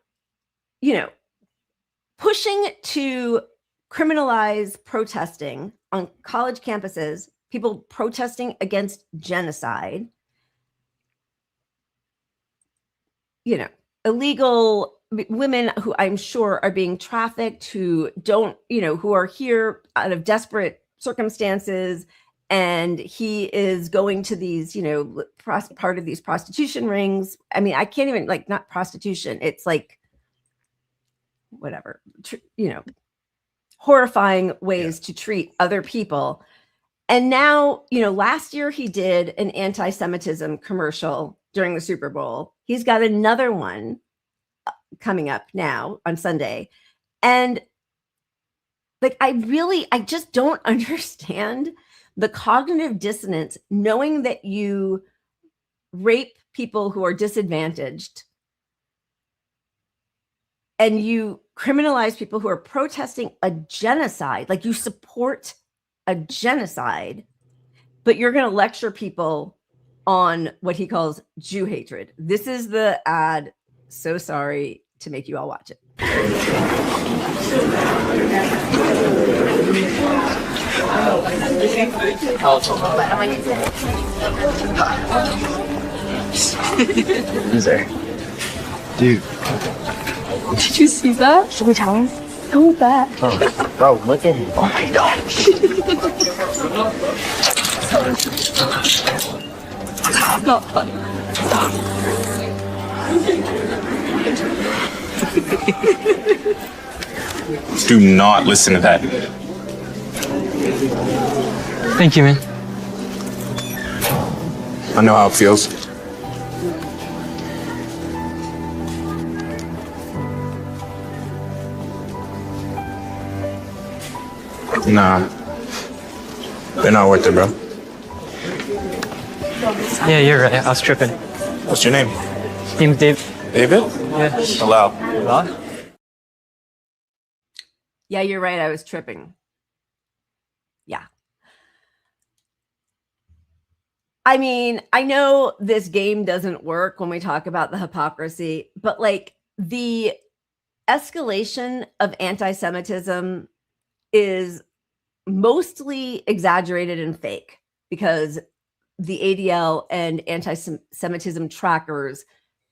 pushing to criminalize protesting on college campuses, people protesting against genocide, illegal women who I'm sure are being trafficked, who don't, who are here out of desperate circumstances. And he is going to these, part of these prostitution rings. I mean, I can't even, not prostitution. It's like, whatever, horrifying ways to treat other people. And now, last year he did an anti-Semitism commercial during the Super Bowl. He's got another one coming up now on Sunday. And I just don't understand the cognitive dissonance, knowing that you rape people who are disadvantaged and you criminalize people who are protesting a genocide, like you support a genocide, but you're going to lecture people on what he calls Jew hatred. This is the ad. So sorry to make you all watch it. Loser. Dude. Did you see that? Should we tell him? So bad. Oh, bro, look at him. Oh my gosh. It's not funny. Do not listen to that. Thank you, man. I know how it feels. Nah. They're not worth it, bro. Yeah, you're right. I was tripping. What's your name? Name's Dave. David? Yeah. Hello. Hello? Yeah, you're right. I was tripping. Yeah. I mean, I know this game doesn't work when we talk about the hypocrisy, but the escalation of anti-Semitism is mostly exaggerated and fake because the ADL and anti-Semitism trackers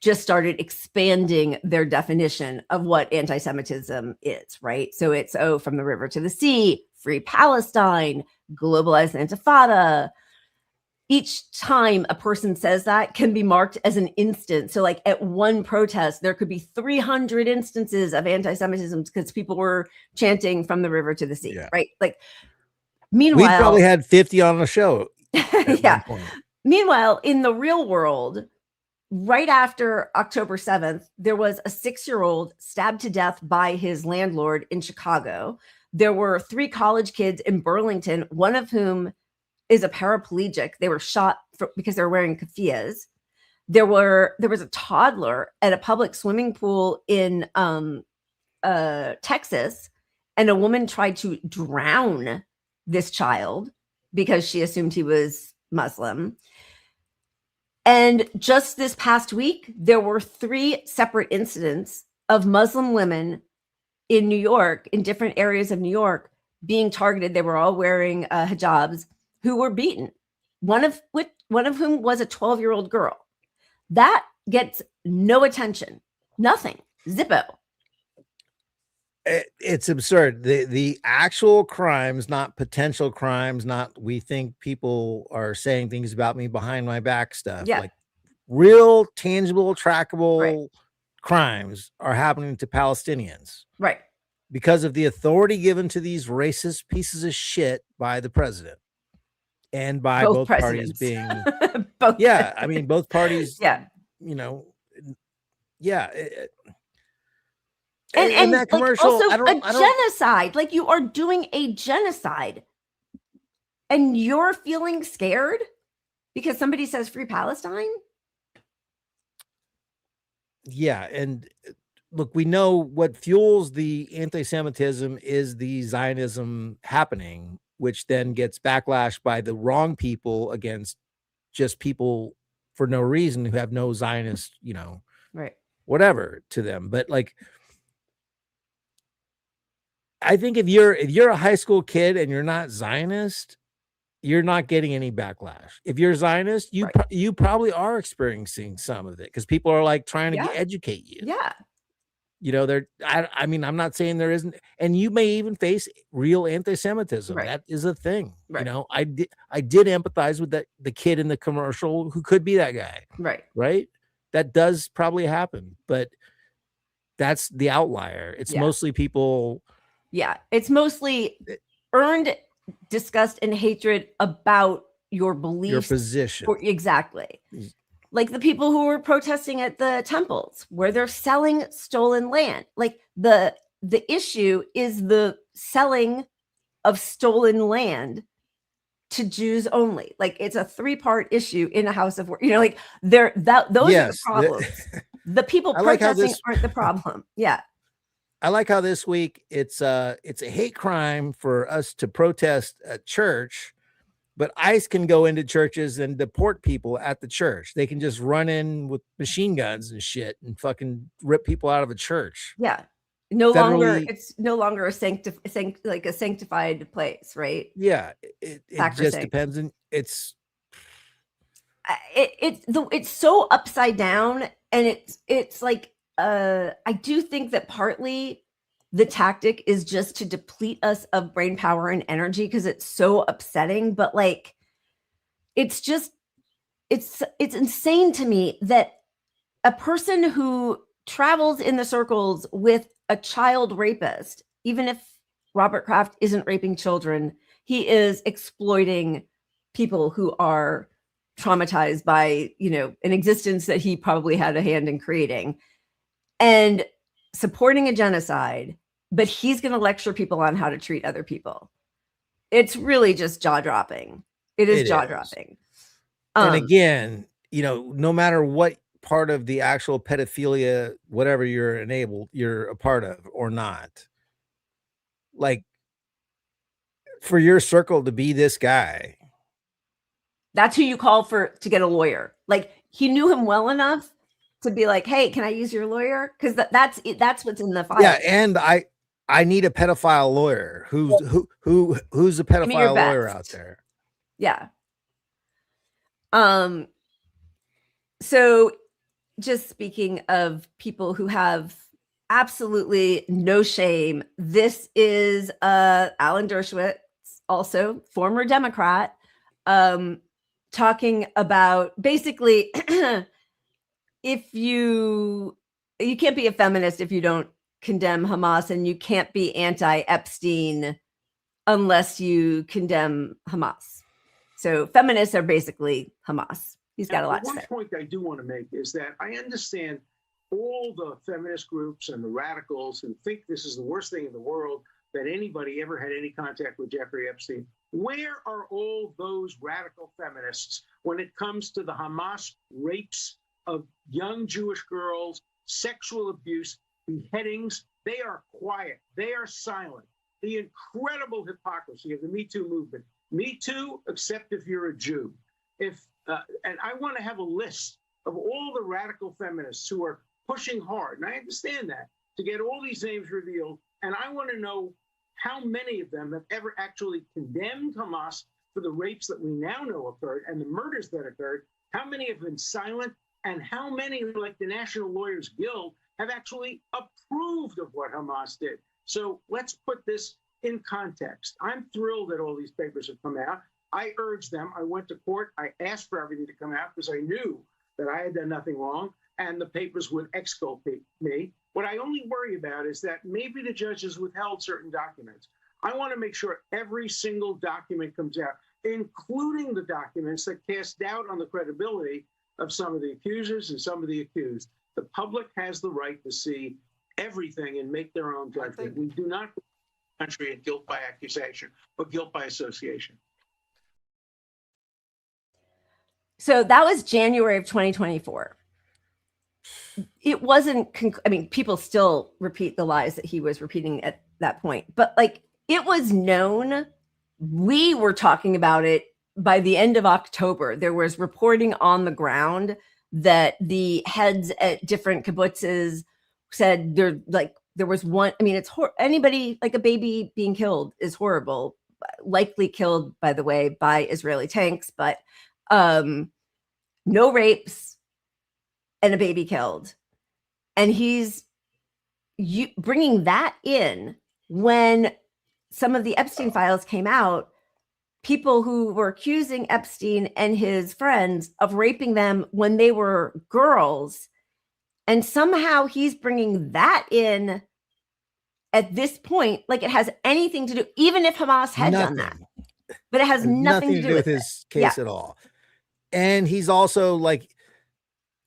just started expanding their definition of what anti-Semitism is, right? So it's, from the river to the sea, free Palestine, globalized intifada. Each time a person says that can be marked as an instance. So at one protest, there could be 300 instances of anti-Semitism because people were chanting from the river to the sea, right? Meanwhile, we probably had 50 on the show. Yeah. Meanwhile, in the real world, right after October 7th, there was a 6-year-old stabbed to death by his landlord in Chicago. There were 3 college kids in Burlington, one of whom is a paraplegic. They were shot because they were wearing keffiyehs. There was a toddler at a public swimming pool in Texas, and a woman tried to drown this child because she assumed he was Muslim. And just this past week, there were 3 separate incidents of Muslim women in New York, in different areas of New York, being targeted. They were all wearing hijabs, who were beaten. One of whom was a 12-year-old girl. That gets no attention. Nothing. Zippo. It's absurd. The actual crimes, not potential crimes, not we think people are saying things about me behind my back stuff. Yeah. Like real, tangible, trackable Right. crimes are happening to Palestinians. Right. Because of the authority given to these racist pieces of shit by the president and by both parties being both. Yeah, I mean both parties. Yeah. You know, yeah. And that commercial, also I don't genocide. Like you are doing a genocide, and you're feeling scared because somebody says free Palestine. Yeah, and look, we know what fuels the anti-Semitism is the Zionism happening, which then gets backlash by the wrong people against just people for no reason who have no Zionist, right, whatever to them. But like, I think if you're a high school kid and you're not Zionist, you're not getting any backlash. If you're Zionist, you probably are experiencing some of it because people are like trying to educate you. Yeah. I mean, I'm not saying there isn't, and you may even face real anti-Semitism. Right. That is a thing. Right. I did empathize with the kid in the commercial who could be that guy. Right. Right. That does probably happen, but that's the outlier. It's mostly people. Yeah. It's mostly earned disgust and hatred about your beliefs, your position. Exactly. Like the people who were protesting at the temples where they're selling stolen land. Like the issue is the selling of stolen land to Jews only. Like it's a 3-part issue in a house of worship. Those are the problems. The people protesting aren't the problem. Yeah. I like how this week it's a hate crime for us to protest at church, but ICE can go into churches and deport people at the church. They can just run in with machine guns and shit and fucking rip people out of a church. Yeah. It's no longer a sanctified place, right? Yeah. It just depends. And it's so upside down. And it's like, I do think that partly the tactic is just to deplete us of brain power and energy because it's so upsetting. But like, it's insane to me that a person who travels in the circles with a child rapist, even if Robert Kraft isn't raping children, he is exploiting people who are traumatized by, an existence that he probably had a hand in creating. And supporting a genocide, but he's going to lecture people on how to treat other people. It's really just jaw-dropping. It is jaw-dropping. And again, no matter what part of the actual pedophilia, whatever you're a part of or not, like for your circle to be this guy. That's who you call to get a lawyer. Like he knew him well enough to be like, hey, can I use your lawyer? Because that's what's in the file. Yeah, and I need a pedophile lawyer. Who's a pedophile lawyer out there? Yeah. So just speaking of people who have absolutely no shame, this is Alan Dershowitz, also former Democrat, talking about basically if you can't be a feminist if you don't condemn Hamas, and you can't be anti-Epstein unless you condemn Hamas. So feminists are basically Hamas. He's got a lot to say. One point I do want to make is that I understand all the feminist groups and the radicals who think this is the worst thing in the world, that anybody ever had any contact with Jeffrey Epstein. Where are all those radical feminists when it comes to the Hamas rapes of young Jewish girls, sexual abuse, beheadings? They are quiet. They are silent. The incredible hypocrisy of the Me Too movement. Me Too, except if you're a Jew. And I want to have a list of all the radical feminists who are pushing hard, and I understand that, to get all these names revealed. And I want to know how many of them have ever actually condemned Hamas for the rapes that we now know occurred and the murders that occurred. How many have been silent, and how many, like the National Lawyers Guild, have actually approved of what Hamas did? So let's put this in context. I'm thrilled that all these papers have come out. I urged them. I went to court. I asked for everything to come out because I knew that I had done nothing wrong and the papers would exculpate me. What I only worry about is that maybe the judges withheld certain documents. I want to make sure every single document comes out, including the documents that cast doubt on the credibility of some of the accusers and some of the accused. The public has the right to see everything and make their own judgment. We do not country in guilt by accusation, but guilt by association. So that was January of 2024. It wasn't, I mean, people still repeat the lies that he was repeating at that point, but like it was known. We were talking about it by the end of October. There was reporting on the ground that the heads at different kibbutzes said there was one. I mean, it's anybody like a baby being killed is horrible, likely killed, by the way, by Israeli tanks, but no rapes and a baby killed. And he's bringing that in when some of the Epstein files came out, people who were accusing Epstein and his friends of raping them when they were girls. And somehow he's bringing that in at this point, like it has anything to do, even if Hamas had done that, but it has nothing to do with his case at all. And he's also like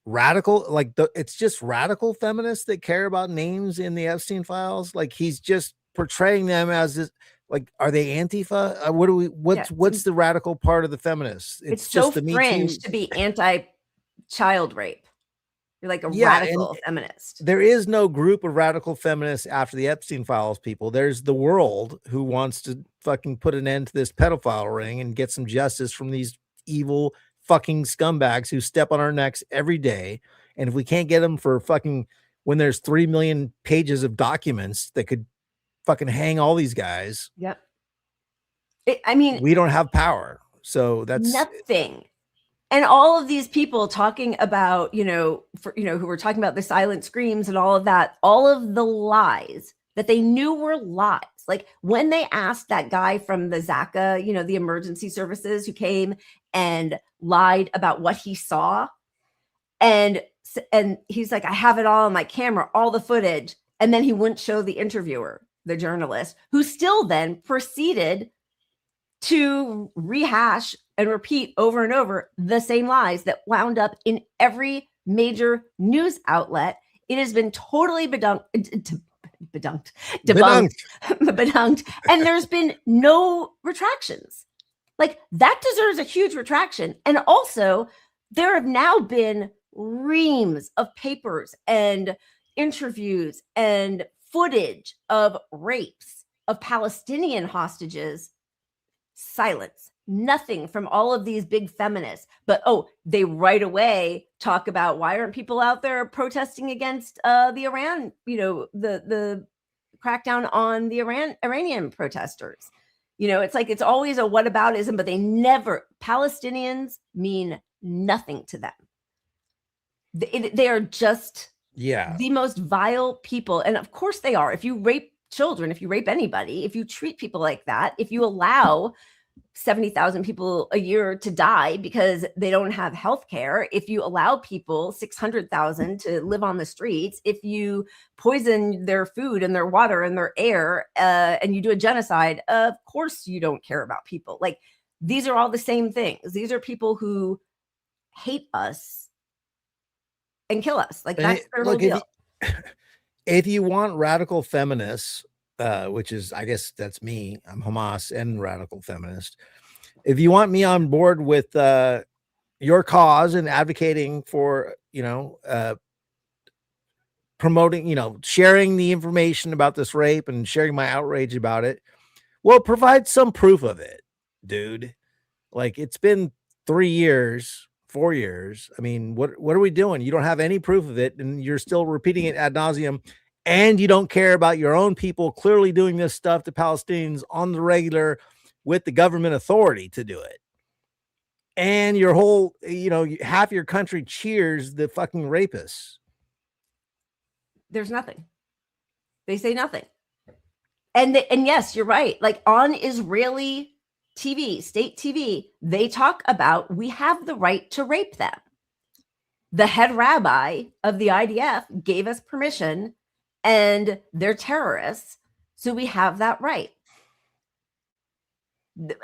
radical, like it's just radical feminists that care about names in the Epstein files. Like he's just portraying them as this, like, are they Antifa? What's the radical part of the feminists? It's just so fringe to be anti-child rape. You're like a radical feminist. There is no group of radical feminists after the Epstein files, people. There's the world who wants to fucking put an end to this pedophile ring and get some justice from these evil fucking scumbags who step on our necks every day. And if we can't get them for fucking, when there's 3 million pages of documents that could fucking hang all these guys. Yep. I mean, we don't have power. So that's nothing. And all of these people talking about, who were talking about the silent screams and all of that, all of the lies that they knew were lies. Like when they asked that guy from the Zaka, the emergency services who came and lied about what he saw. And he's like, I have it all on my camera, all the footage. And then he wouldn't show the interviewer, the journalist, who still then proceeded to rehash and repeat over and over the same lies that wound up in every major news outlet. It has been totally debunked, and there's been no retractions. Like that deserves a huge retraction. And also, there have now been reams of papers and interviews and footage of rapes of Palestinian hostages. Silence. Nothing from all of these big feminists, but they right away talk about why aren't people out there protesting against the Iran, the crackdown on the Iranian protesters. It's like it's always a whataboutism, but Palestinians mean nothing to them. They are just the most vile people, and of course they are. If you rape children, if you rape anybody, if you treat people like that, if you allow 70,000 people a year to die because they don't have health care, if you allow people 600,000 to live on the streets, if you poison their food and their water and their air, and you do a genocide, of course you don't care about people. Like these are all the same things. These are people who hate us and kill us. Like that's their whole deal. If you want radical feminists, which is, I guess that's me. I'm Hamas and radical feminist. If you want me on board with your cause and advocating for, promoting, sharing the information about this rape and sharing my outrage about it, well, provide some proof of it, dude. Like it's been 3 years, 4 years. I mean, what are we doing? You don't have any proof of it and you're still repeating it ad nauseum. And you don't care about your own people clearly doing this stuff to Palestinians on the regular with the government authority to do it. And your whole, half your country cheers the fucking rapists. There's nothing. They say nothing. And yes, you're right. Like on Israeli TV, state TV, they talk about we have the right to rape them. The head rabbi of the IDF gave us permission, and they're terrorists, so we have that right.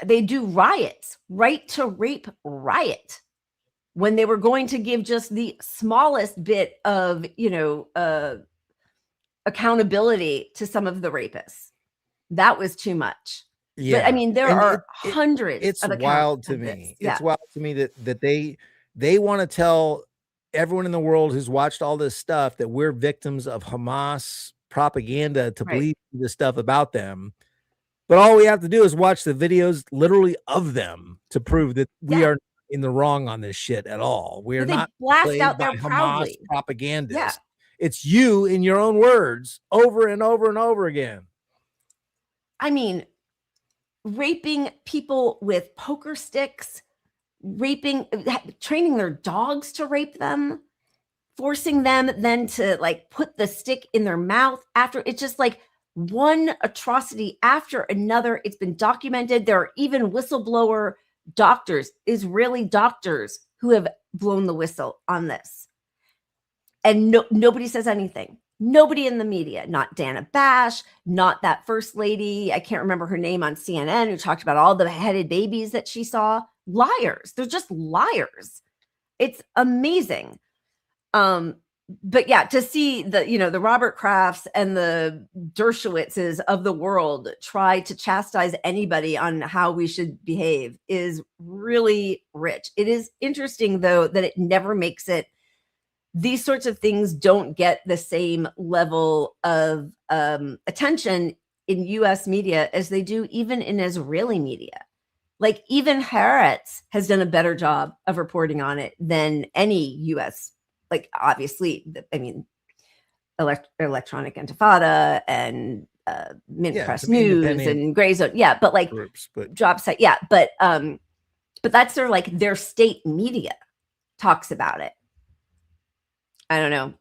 They do riots, right to rape riot, when they were going to give just the smallest bit of, accountability to some of the rapists. That was too much. Yeah. But I mean, there are hundreds. It's of wild to me. It's wild to me that they want to tell everyone in the world who's watched all this stuff that we're victims of Hamas propaganda to believe this stuff about them. But all we have to do is watch the videos literally of them to prove that we are in the wrong on this shit at all. We are not blast out by there proudly. Hamas propagandists. Yeah. It's you in your own words over and over and over again. I mean, raping people with poker sticks, training their dogs to rape them, forcing them then to like put the stick in their mouth after. It's just like one atrocity after another. It's been documented. There are even whistleblower doctors, Israeli doctors, who have blown the whistle on this. And nobody says anything. Nobody in the media, not Dana Bash, not that first lady, I can't remember her name, on CNN, who talked about all the beheaded babies that she saw. Liars. They're just liars. It's amazing. But yeah, to see the Robert Krafts and the Dershowitzes of the world try to chastise anybody on how we should behave is really rich. It is interesting, though, that it never makes it. These sorts of things don't get the same level of attention in U.S. media as they do even in Israeli media. Like even Haaretz has done a better job of reporting on it than any U.S. Like obviously, I mean, Electronic Intifada and Mint Press News and Gray Zone, but like groups, job site, but that's their state media talks about it. I don't know.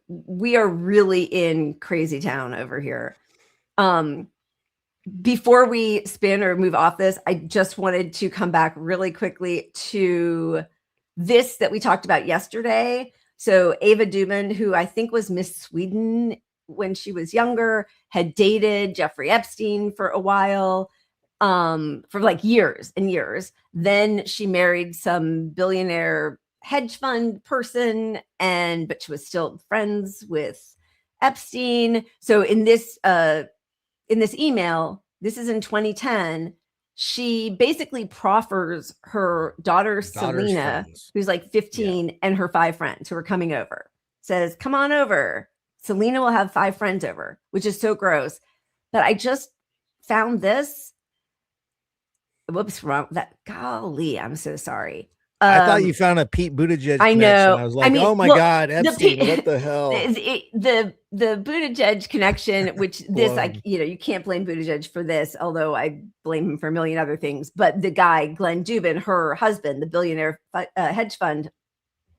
We are really in crazy town over here. Before we spin or move off this, I just wanted to come back really quickly to this that we talked about yesterday. So Ava Dubin, who I think was Miss Sweden when she was younger, had dated Jeffrey Epstein for a while, for like years and years. Then she married some billionaire hedge fund person, but she was still friends with Epstein. So in this email, this is in 2010, she basically proffers her daughter Selena, who's like 15, and her 5 friends who are coming over. Says, come on over. Selena will have 5 friends over, which is so gross. But I just found this. Whoops, wrong. Golly, I'm so sorry. I thought you found a Pete Buttigieg I know. Connection. I was like, oh my God, Epstein, what the hell? The Buttigieg connection, which you can't blame Buttigieg for this, although I blame him for a million other things. But the guy, Glenn Dubin, her husband, the billionaire hedge fund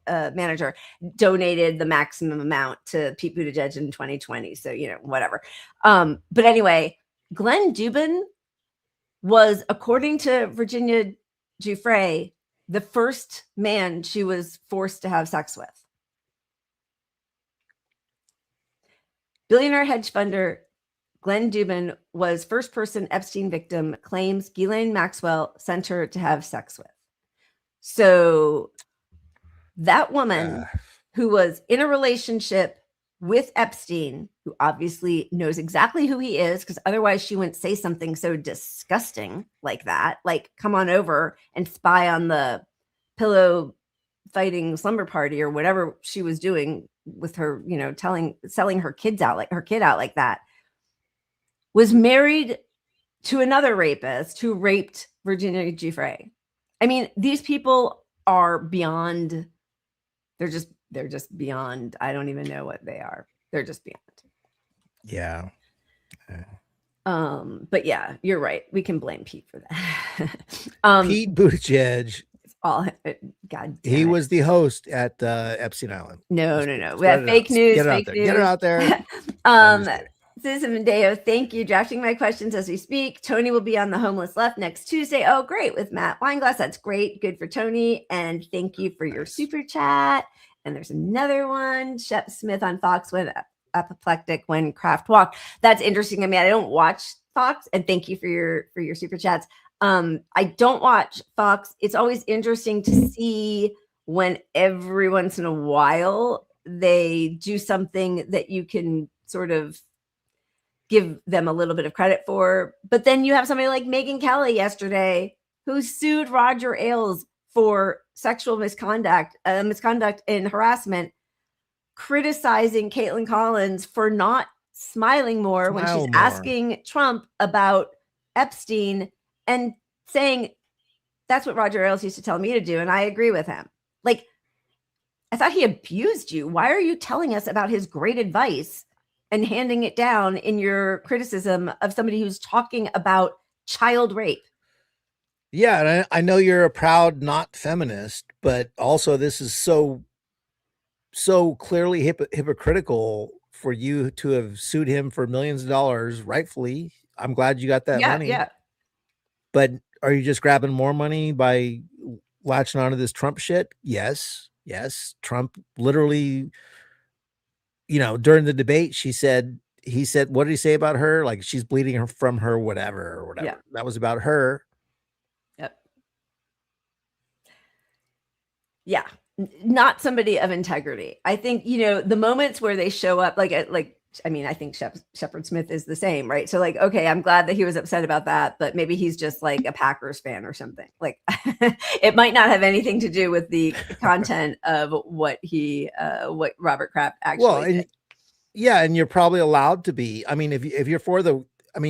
manager, donated the maximum amount to Pete Buttigieg in 2020. So, whatever. But anyway, Glenn Dubin was, according to Virginia Giuffre, the first man she was forced to have sex with. Billionaire hedge funder Glenn Dubin was first person Epstein victim, claims Ghislaine Maxwell sent her to have sex with. So that woman who was in a relationship with Epstein, who obviously knows exactly who he is, because otherwise she wouldn't say something so disgusting like that. Like, come on over and spy on the pillow fighting slumber party or whatever she was doing with her, selling her kid out like that. Was married to another rapist who raped Virginia Giuffre. I mean, these people are beyond. They're just beyond. I don't even know what they are. They're just beyond. Yeah. But yeah, you're right. We can blame Pete for that. Pete Buttigieg. God. He was the host at Epstein Island. No. We have fake news. Get it fake out there. news. Get it out there. Citizen Mendeo, thank you. Drafting my questions as we speak. Tony will be on the Homeless Left next Tuesday. Oh, great. With Matt Weinglass. That's great. Good for Tony. And thank you for your super chat. And there's another one. Shep Smith on Fox went apoplectic when Kraft walked. That's interesting. I mean, I don't watch Fox, and thank you for your super chats. I don't watch Fox. It's always interesting to see when every once in a while they do something that you can sort of give them a little bit of credit for. But then you have somebody like Megyn Kelly yesterday who sued Roger Ailes for sexual misconduct and harassment, criticizing Caitlin Collins for not smiling more when she's asking Trump about Epstein and saying, that's what Roger Ailes used to tell me to do. And I agree with him. Like, I thought he abused you. Why are you telling us about his great advice and handing it down in your criticism of somebody who's talking about child rape? Yeah, and I know you're a proud not feminist, but also this is so clearly hypocritical for you to have sued him for millions of dollars, rightfully. I'm glad you got that money. Yeah. But are you just grabbing more money by latching onto this Trump shit? Yes. Trump literally, during the debate, he said, what did he say about her? Like, she's bleeding from her, whatever. Yeah. That was about her. Yep. Yeah. Not somebody of integrity. I think, the moments where they show up, I think Shepard Smith is the same, right? So okay, I'm glad that he was upset about that, but maybe he's just like a Packers fan or something. Like it might not have anything to do with the content of what Robert Kraft actually did. And you're probably allowed to be. I mean, if you're for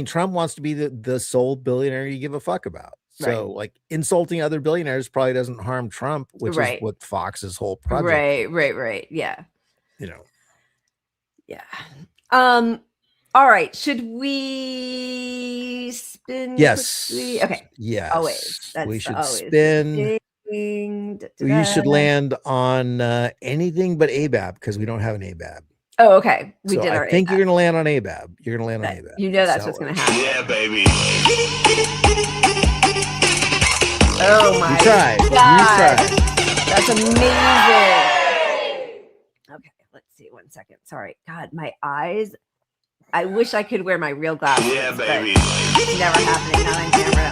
Trump wants to be the sole billionaire you give a fuck about. So like insulting other billionaires probably doesn't harm Trump, which is what Fox's whole project. Right. Yeah. Yeah. All right. Should we spin? Yes. Quickly? Okay. Yes. Always. We should spin. We should land on anything but ABAB because we don't have an ABAB. Oh, okay. We did. I think you're going to land on ABAB. You're going to land on ABAB. That's what's going to happen. Yeah, baby. Oh my God. You tried. That's amazing. Okay, let's see. 1 second. Sorry. God, my eyes. I wish I could wear my real glasses. Yeah, baby. It's never happening. Not on camera.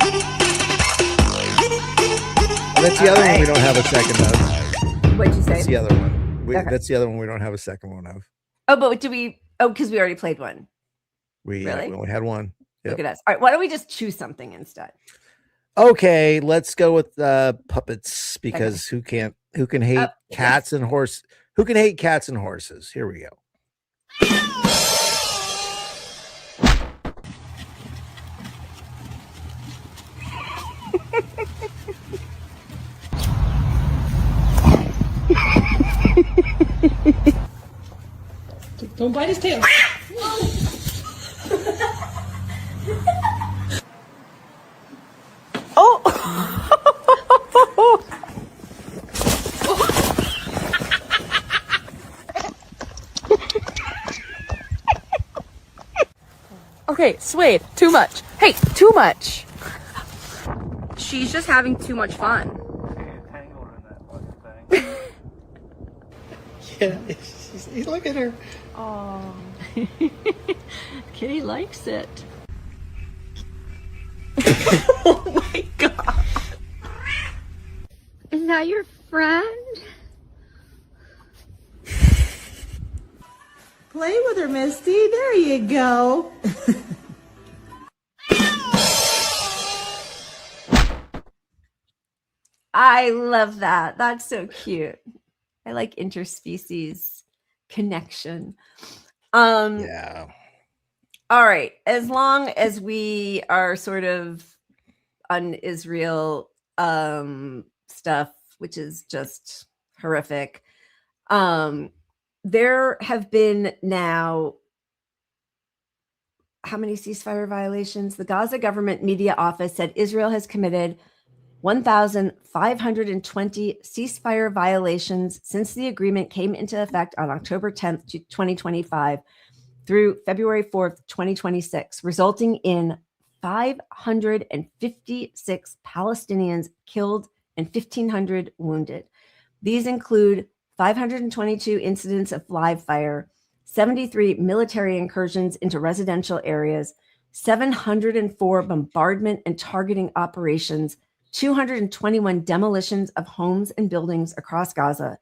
That's the other one we don't have a second of. What'd you say? That's the other one. That's the other one we don't have a second one of. Oh, but do we? Oh, because we already played one. We only had one. Yep. Look at us. All right. Why don't we just choose something instead? Okay, let's go with puppets because who can hate cats and horses? Who can hate cats and horses? Here we go. Don't bite his tail. Okay, Suede, too much. Hey, too much. She's just having too much fun. Yeah, look at her. Oh, Kitty likes it. Oh my God. Is that your friend? Play with her, Misty. There you go. I love that. That's so cute. I like interspecies connection. Yeah. All right. As long as we are sort of on Israel stuff, which is just horrific. There have been now how many ceasefire violations? The Gaza government media office said Israel has committed 1,520 ceasefire violations since the agreement came into effect on October 10th, 2025, through February 4th, 2026, resulting in 556 Palestinians killed and 1,500 wounded. These include 522 incidents of live fire, 73 military incursions into residential areas, 704 bombardment and targeting operations, 221 demolitions of homes and buildings across Gaza.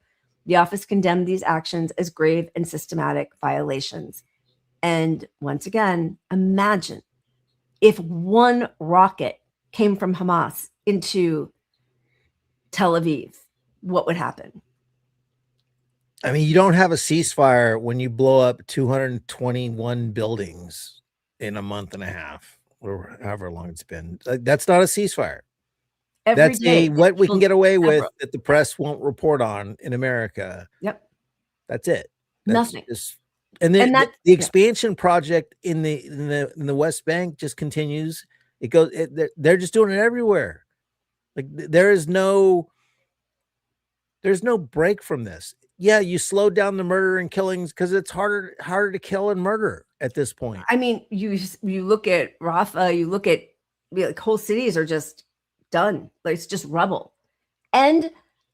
The office condemned these actions as grave and systematic violations. And once again, imagine if one rocket came from Hamas into Tel Aviv, what would happen? I mean, you don't have a ceasefire when you blow up 221 buildings in a month and a half, or however long it's been. That's not a ceasefire. That's what we can get away with that the press won't report on in America. Yep. That's it. Nothing. And then the expansion project in the West Bank just continues. It goes. They're just doing it everywhere. Like there's no break from this. Yeah, you slow down the murder and killings because it's harder to kill and murder at this point. I mean, you look at Rafah, you look at like whole cities are just done. Like it's just rubble. And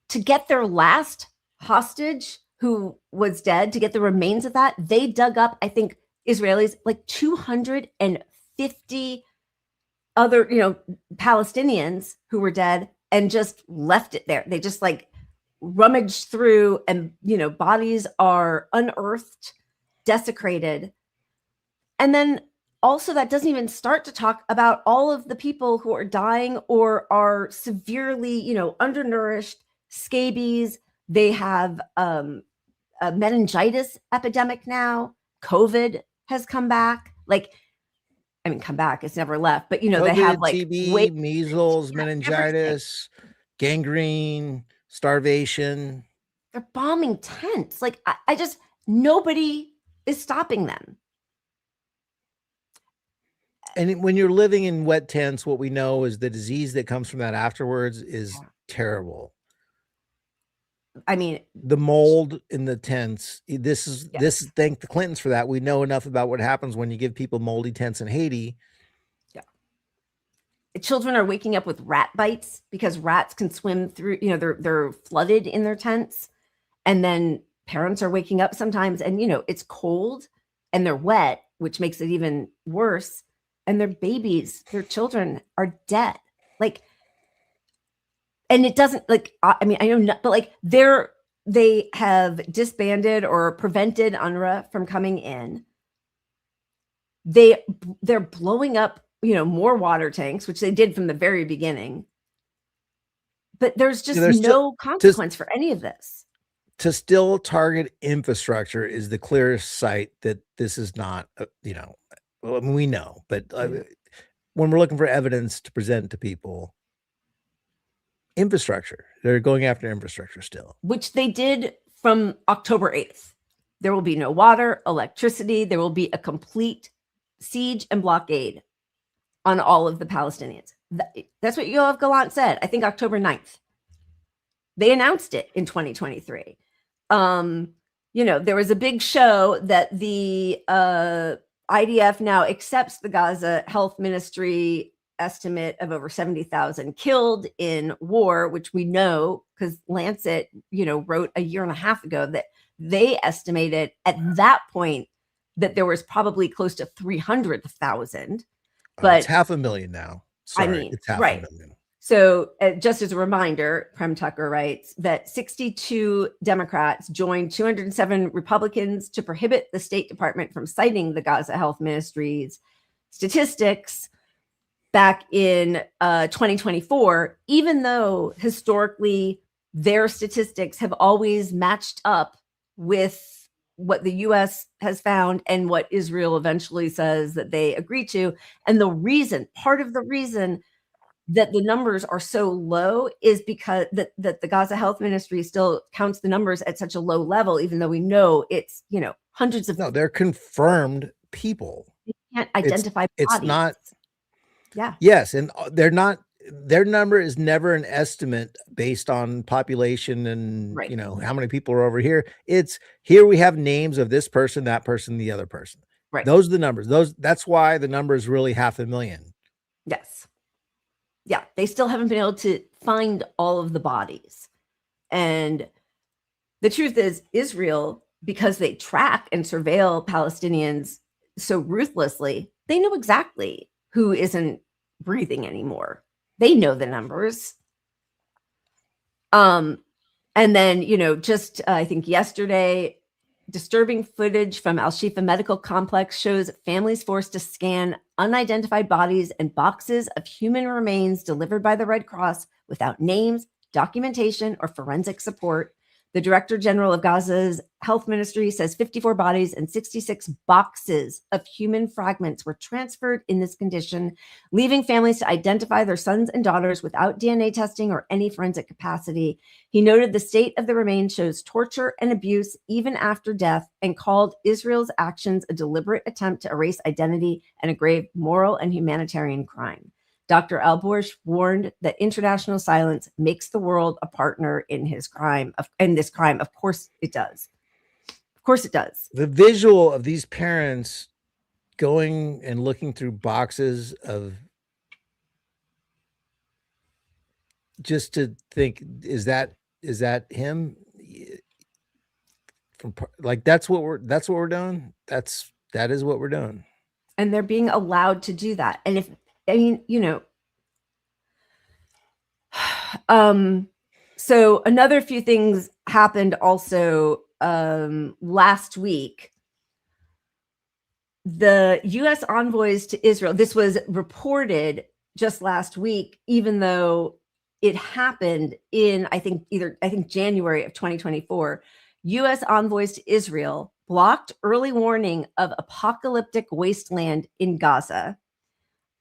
to get their last hostage who was dead, to get the remains of that, they dug up, I think, Israelis, like 250 other, Palestinians who were dead and just left it there. They just like rummaged through and, bodies are unearthed, desecrated. And then also that doesn't even start to talk about all of the people who are dying or are severely, undernourished, scabies. They have a meningitis epidemic now. COVID has come back. Come back. It's never left. But, COVID, they have like TB, measles, meningitis, gangrene, starvation. They're bombing tents. Nobody is stopping them. And when you're living in wet tents, what we know is the disease that comes from that afterwards is terrible. I mean, the mold in the tents. This is thank the Clintons for that. We know enough about what happens when you give people moldy tents in Haiti. Yeah. Children are waking up with rat bites because rats can swim through, they're flooded in their tents. And then parents are waking up sometimes and, it's cold and they're wet, which makes it even worse. And their babies, their children are dead. And it doesn't I know not, but they have disbanded or prevented UNRWA from coming in. They're blowing up, more water tanks, which they did from the very beginning. But there's just no consequence for any of this. To still target infrastructure is the clearest sight that this is not, we know, but when we're looking for evidence to present to people, infrastructure, they're going after infrastructure still, which they did from October 8th. There will be no water, electricity. There will be a complete siege and blockade on all of the Palestinians. That's what Yoav Gallant said, I think October 9th. They announced it in 2023. There was a big show that the IDF now accepts the Gaza Health Ministry estimate of over 70,000 killed in war, which we know because Lancet, wrote a year and a half ago that they estimated at that point that there was probably close to 300,000. But it's 500,000 now. Sorry, it's 500,000. So just as a reminder, Prem Tucker writes that 62 Democrats joined 207 Republicans to prohibit the State Department from citing the Gaza Health Ministry's statistics back in 2024, even though historically their statistics have always matched up with what the U.S. has found and what Israel eventually says that they agree to. And part of the reason that the numbers are so low is because that the Gaza Health Ministry still counts the numbers at such a low level, even though we know it's, hundreds of. No, they're confirmed people. You can't identify bodies. It's not. Yeah. Yes. And they're not, their number is never an estimate based on population and, how many people are over here. It's here we have names of this person, that person, the other person. Right. Those are the numbers. That's why the number is really 500,000. Yes. Yeah. They still haven't been able to find all of the bodies. And the truth is, Israel, because they track and surveil Palestinians so ruthlessly, they know exactly who isn't breathing anymore. They know the numbers. And then, just I think yesterday, disturbing footage from Al Shifa Medical Complex shows families forced to scan unidentified bodies and boxes of human remains delivered by the Red Cross without names, documentation, or forensic support. The Director General of Gaza's Health Ministry says 54 bodies and 66 boxes of human fragments were transferred in this condition, leaving families to identify their sons and daughters without DNA testing or any forensic capacity. He noted the state of the remains shows torture and abuse even after death, and called Israel's actions a deliberate attempt to erase identity and a grave moral and humanitarian crime. Dr. Al-Borsh warned that international silence makes the world a partner in his crime. This crime, of course it does. Of course it does. The visual of these parents going and looking through boxes of, just to think, is that him? From like, that's what we're doing. That is what we're doing. And they're being allowed to do that. And so another few things happened also last week. The U.S. envoys to Israel, this was reported just last week, even though it happened in, I think January of 2024. U.S. envoys to Israel blocked early warning of apocalyptic wasteland in Gaza.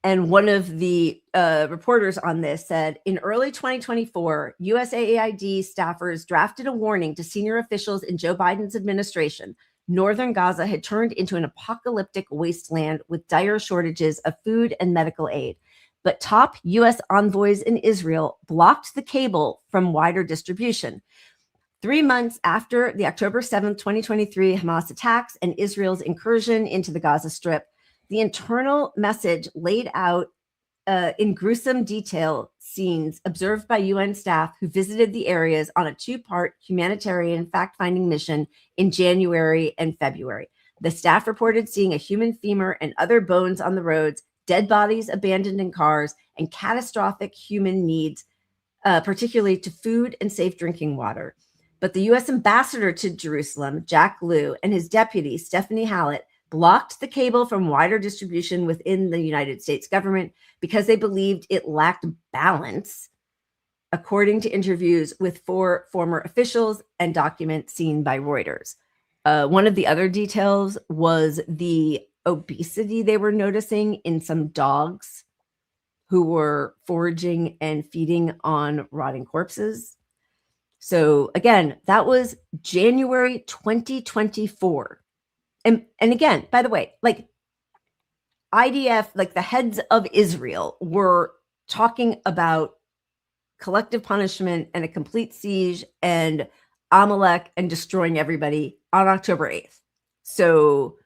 And one of the reporters on this said, in early 2024, USAID staffers drafted a warning to senior officials in Joe Biden's administration. Northern Gaza had turned into an apocalyptic wasteland with dire shortages of food and medical aid. But top U.S. envoys in Israel blocked the cable from wider distribution. 3 months after the October 7th, 2023 Hamas attacks and Israel's incursion into the Gaza Strip, the internal message laid out in gruesome detail scenes observed by UN staff who visited the areas on a 2-part humanitarian fact-finding mission in January and February. The staff reported seeing a human femur and other bones on the roads, dead bodies abandoned in cars, and catastrophic human needs, particularly to food and safe drinking water. But the U.S. ambassador to Jerusalem, Jack Lew, and his deputy, Stephanie Hallett, blocked the cable from wider distribution within the United States government because they believed it lacked balance, according to interviews with 4 former officials and documents seen by Reuters. One of the other details was the obesity they were noticing in some dogs who were foraging and feeding on rotting corpses. So again, that was January 2024. And again, by the way, like IDF, like the heads of Israel were talking about collective punishment and a complete siege and Amalek and destroying everybody on October 8th. So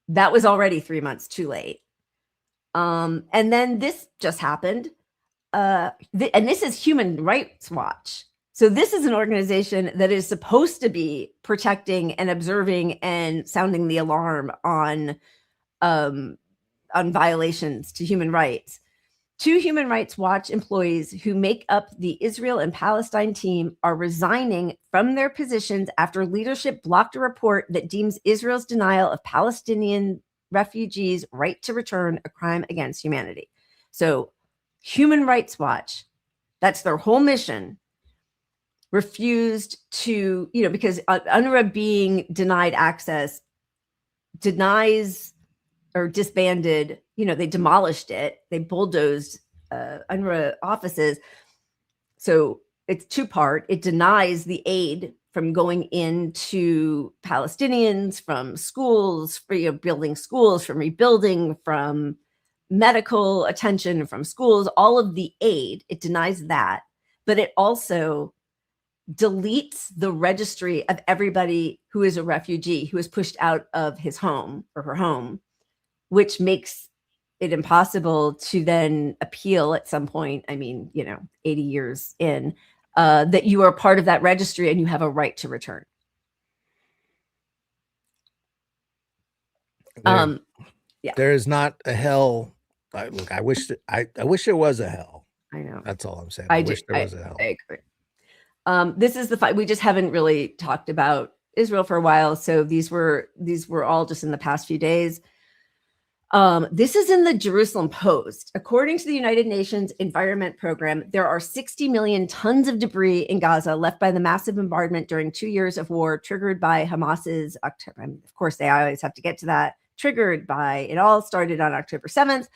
that was already 3 months too late. And then this just happened. And this is Human Rights Watch. So this is an organization that is supposed to be protecting and observing and sounding the alarm on violations to human rights. 2 Human Rights Watch employees who make up the Israel and Palestine team are resigning from their positions after leadership blocked a report that deems Israel's denial of Palestinian refugees' right to return a crime against humanity. So Human Rights Watch, that's their whole mission, refused to, because UNRWA being denied access denies or disbanded, they demolished it. They bulldozed UNRWA offices. So it's 2-part. It denies the aid from going into Palestinians, from schools, for building schools, from rebuilding, from medical attention, from schools, all of the aid. It denies that. But it also deletes the registry of everybody who is a refugee who is pushed out of his home or her home, which makes it impossible to then appeal at some point. I mean, 80 years in, that you are part of that registry and you have a right to return. There is not a hell. Look, I wish there was a hell. I know. That's all I'm saying. I wish there was a hell. I agree. This is the fight. We just haven't really talked about Israel for a while. So these were all just in the past few days. This is in the Jerusalem Post. According to the United Nations Environment Program, there are 60 million tons of debris in Gaza left by the massive bombardment during 2 years of war triggered by Hamas's October. I mean, of course, they always have to get to that. Triggered by, it all started on October 7th.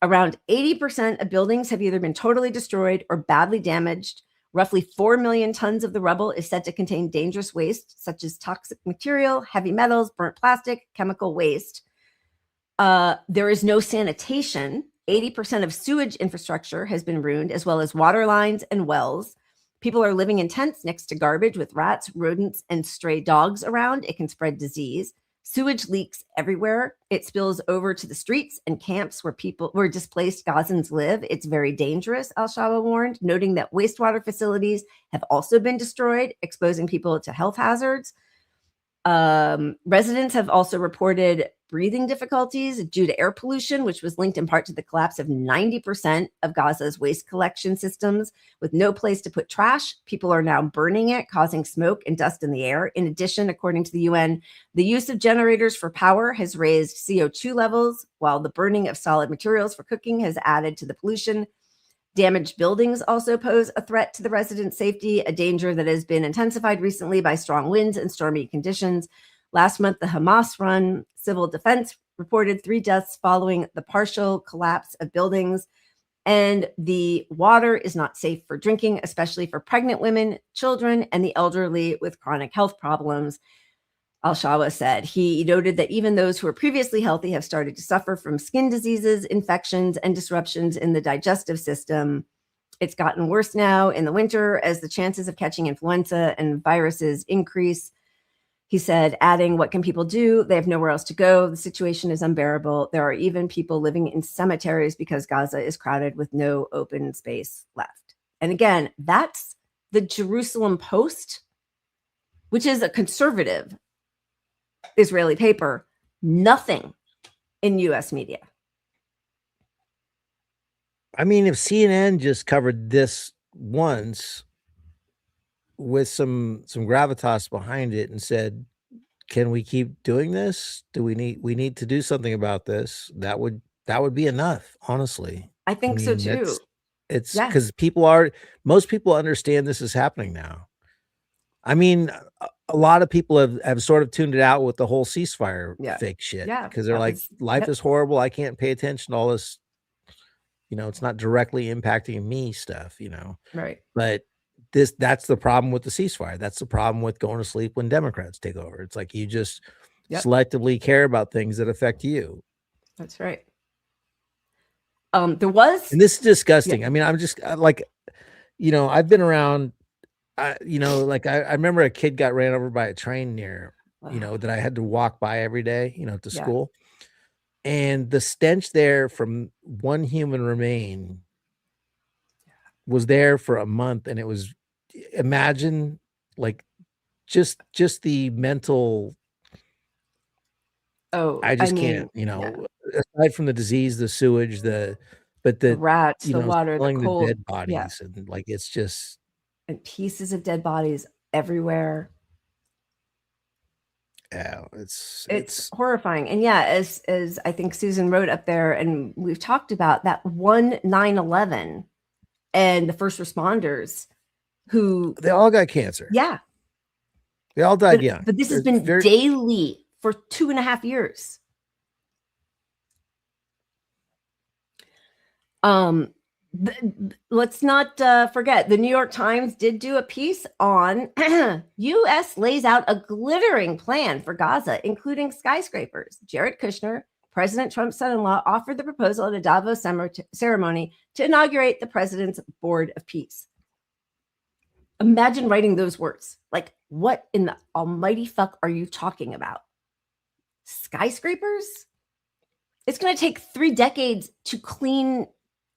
Around 80% of buildings have either been totally destroyed or badly damaged. Roughly 4 million tons of the rubble is said to contain dangerous waste, such as toxic material, heavy metals, burnt plastic, chemical waste. There is no sanitation. 80% of sewage infrastructure has been ruined, as well as water lines and wells. People are living in tents next to garbage with rats, rodents, and stray dogs around. It can spread disease. Sewage leaks everywhere. It spills over to the streets and camps where displaced Gazans live. It's very dangerous, Al-Shabaab warned, noting that wastewater facilities have also been destroyed, exposing people to health hazards. Residents have also reported breathing difficulties due to air pollution, which was linked in part to the collapse of 90% of Gaza's waste collection systems. With no place to put trash, people are now burning it, causing smoke and dust in the air. In addition, according to the UN, the use of generators for power has raised CO2 levels, while the burning of solid materials for cooking has added to the pollution. Damaged buildings also pose a threat to the residents' safety, a danger that has been intensified recently by strong winds and stormy conditions. Last month, the Hamas-run civil defense reported 3 deaths following the partial collapse of buildings. And the water is not safe for drinking, especially for pregnant women, children, and the elderly with chronic health problems, Al-Shawa said. He noted that even those who were previously healthy have started to suffer from skin diseases, infections, and disruptions in the digestive system. It's gotten worse now in the winter as the chances of catching influenza and viruses increase. He said, adding, what can people do? They have nowhere else to go. The situation is unbearable. There are even people living in cemeteries because Gaza is crowded with no open space left. And again, that's the Jerusalem Post, which is a conservative Israeli paper. Nothing in U.S. media. I mean, if CNN just covered this once with some gravitas behind it and said, can we keep doing this? We need to do something about this. That would be enough, honestly. I think so too. It's because most people understand this is happening now. I mean, a lot of people have sort of tuned it out with the whole ceasefire fake shit. Yeah. Because they're like, life is horrible. I can't pay attention to all this, it's not directly impacting me stuff, Right. But that's the problem with the ceasefire. That's the problem with going to sleep when Democrats take over. It's like you just selectively care about things that affect you. That's right. And this is disgusting. I mean, I'm just like, I've been around, I remember a kid got ran over by a train near, that I had to walk by every day, to school. And the stench there from one human remain was there for a month. And it was, imagine like just the mental. I can't, aside from the disease, the sewage, the rats, the water, the cold, the dead bodies, and like it's just and pieces of dead bodies everywhere. Yeah, it's horrifying. And as I think Susan wrote up there, and we've talked about that 9/11 and the first responders who they all got cancer. Yeah. They all died young. But this has been daily for 2.5 years. Let's not forget, the New York Times did do a piece on U.S. lays out a glittering plan for Gaza, including skyscrapers. Jared Kushner, President Trump's son-in-law, offered the proposal at a Davos ceremony to inaugurate the president's Board of Peace. imagine writing those words. Like, what in the almighty fuck are you talking about? Skyscrapers? It's going to take 3 decades to clean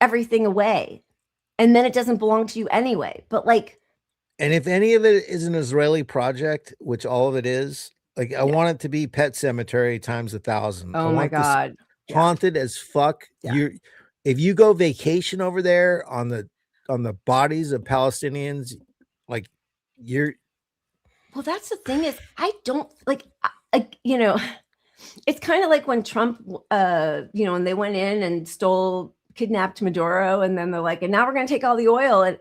everything away. And then it doesn't belong to you anyway. But like, and if any of it is an Israeli project, which all of it is, like I want it to be Pet Cemetery times 1,000. Oh my God. Haunted as fuck. If you go vacation over there on the bodies of Palestinians, like you're. Well, that's the thing is, I don't like, you know, it's kind of like when Trump, you know, when they went in and kidnapped Maduro, and then they're like, and now we're going to take all the oil.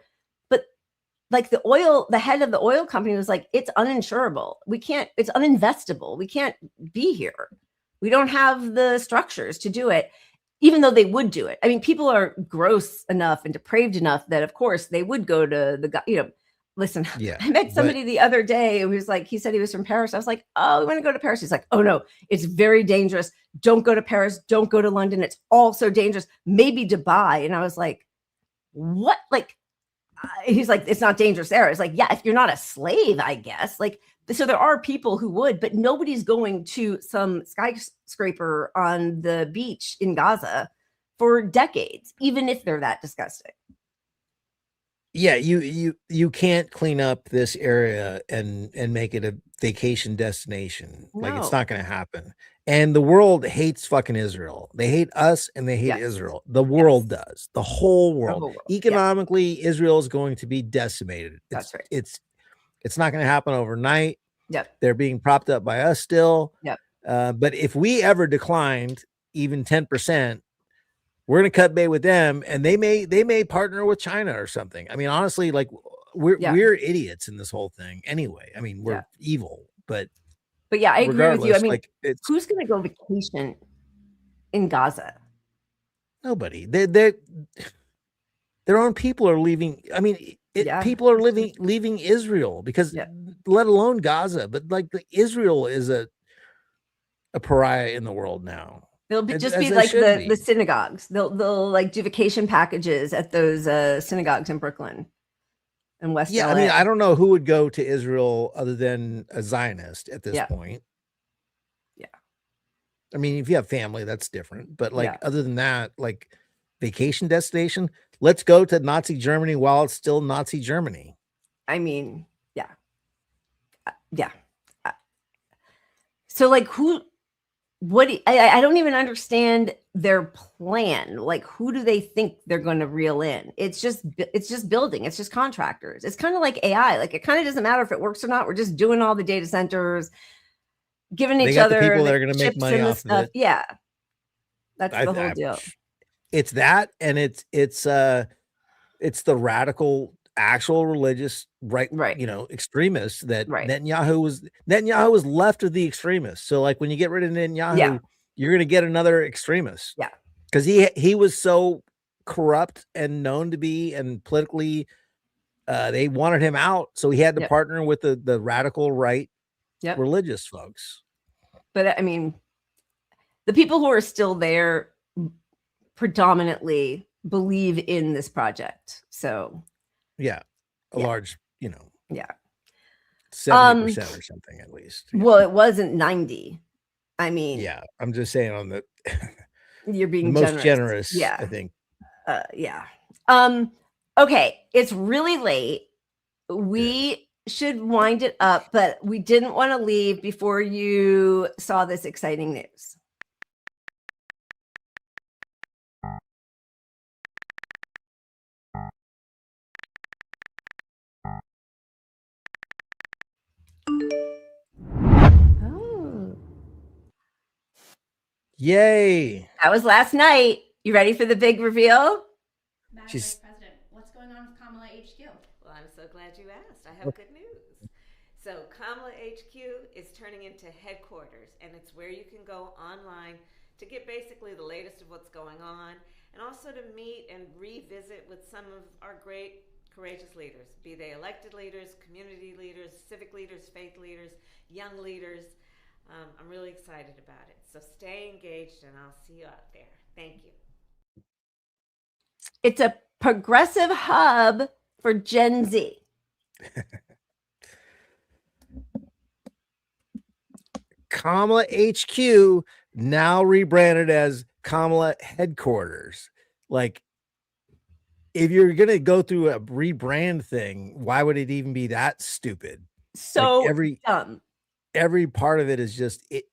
But like the head of the oil company was like, it's uninsurable. It's uninvestable. We can't be here. We don't have the structures to do it, even though they would do it. I mean, people are gross enough and depraved enough that of course they would go to you know, listen, I met somebody the other day who was like, he said he was from Paris. I was like, oh, we want to go to Paris. He's like, oh no, it's very dangerous. Don't go to Paris. Don't go to London. It's all so dangerous. Maybe Dubai. And I was like, what? Like, he's like, it's not dangerous there. It's like, yeah, if you're not a slave, I guess. Like, so there are people who would, but nobody's going to some skyscraper on the beach in Gaza for decades, even if they're that disgusting. Yeah, you can't clean up this area and make it a vacation destination. Like it's not going to happen. And the world hates fucking Israel. They hate us and they hate Israel. The world does. The whole world. Economically, Israel is going to be decimated. That's right. It's not going to happen overnight. Yep. They're being propped up by us still. Yep. But if we ever declined even 10%, we're going to cut bait with them, and they may partner with China or something. I mean, honestly, like we're idiots in this whole thing anyway. I mean, we're evil, but yeah, I agree with you. I mean, like, who's going to go vacation in Gaza? Nobody. Their own people are leaving. I mean, people are leaving Israel because, let alone Gaza, but like Israel is a pariah in the world now. They'll be like the synagogues. They'll like do vacation packages at those synagogues in Brooklyn and West LA. I mean, I don't know who would go to Israel other than a Zionist at this point. Yeah. I mean, if you have family, that's different. But like other than that, like vacation destination, let's go to Nazi Germany while it's still Nazi Germany. I mean, yeah. So like I don't even understand their plan. Like, who do they think they're going to reel in? It's just building. It's just contractors. It's kind of like AI. Like, it kind of doesn't matter if it works or not. We're just doing all the data centers, giving each other the people that are going to make money off of it. Yeah, that's the whole deal. It's that, and it's the radical, actual religious right, you know, extremists that Netanyahu was left of the extremists. So like when you get rid of Netanyahu, you're going to get another extremist. Yeah. Because he was so corrupt and known to be, and politically they wanted him out. So he had to partner with the radical right religious folks. But I mean, the people who are still there predominantly believe in this project. So large, you know, 70% or something at least. Well, it wasn't 90. I mean, I'm just saying on the you're being the most generous. I think. Okay, it's really late. We should wind it up, but we didn't want to leave before you saw this exciting news. Yay! That was last night. You ready for the big reveal? President, what's going on with Kamala HQ? Well, I'm so glad you asked. I have good news. So Kamala HQ is turning into headquarters, and it's where you can go online to get basically the latest of what's going on, and also to meet and revisit with some of our great, courageous leaders, be they elected leaders, community leaders, civic leaders, faith leaders, young leaders. I'm really excited about it. So stay engaged, and I'll see you out there. Thank you. It's a progressive hub for Gen Z. Kamala HQ now rebranded as Kamala headquarters. Like, if you're gonna go through a rebrand thing, why would it even be that stupid? So like dumb. Every part of it is just it.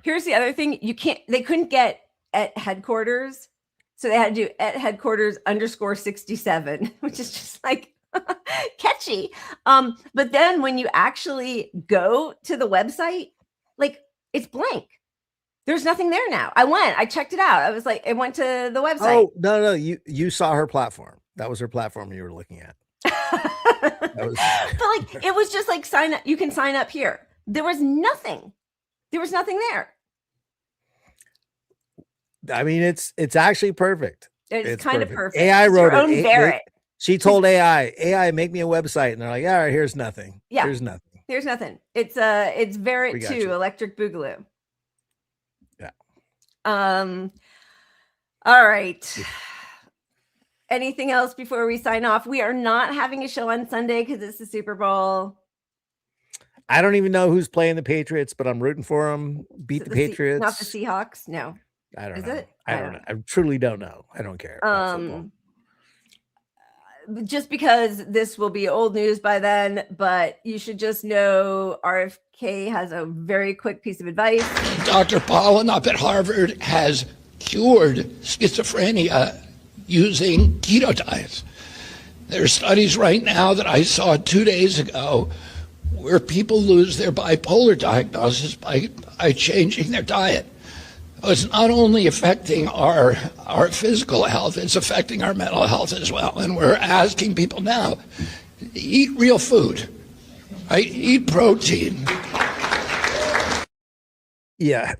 Here's the other thing: they couldn't get at headquarters, so they had to do at headquarters _67, which is just like catchy. But then when you actually go to the website, like, it's blank. There's nothing there now. I checked it out. I was like, it went to the website. Oh, no, you saw her platform. That was her platform you were looking at. But like, it was just like, sign up. You can sign up here. There was nothing. There was nothing there. I mean, it's actually perfect. It's kind of perfect. AI wrote your own it. Barrett. She told AI, make me a website, and they're like, all right, here's nothing. Yeah, here's nothing. There's nothing. It's Barrett 2, Electric Boogaloo. Yeah. All right. Anything else before we sign off? We are not having a show on Sunday because it's the Super Bowl. I don't even know who's playing the Patriots, but I'm rooting for them. Beat the Patriots. Not the Seahawks. No. I don't Is know. it? I don't know. I truly don't know. I don't care. Just because this will be old news by then, but you should just know RFK has a very quick piece of advice. Dr. Pollen up at Harvard has cured schizophrenia using keto diets. There are studies right now that I saw 2 days ago where people lose their bipolar diagnosis by changing their diet. It's not only affecting our physical health, it's affecting our mental health as well. And we're asking people now, eat real food, right? Eat protein. Yeah.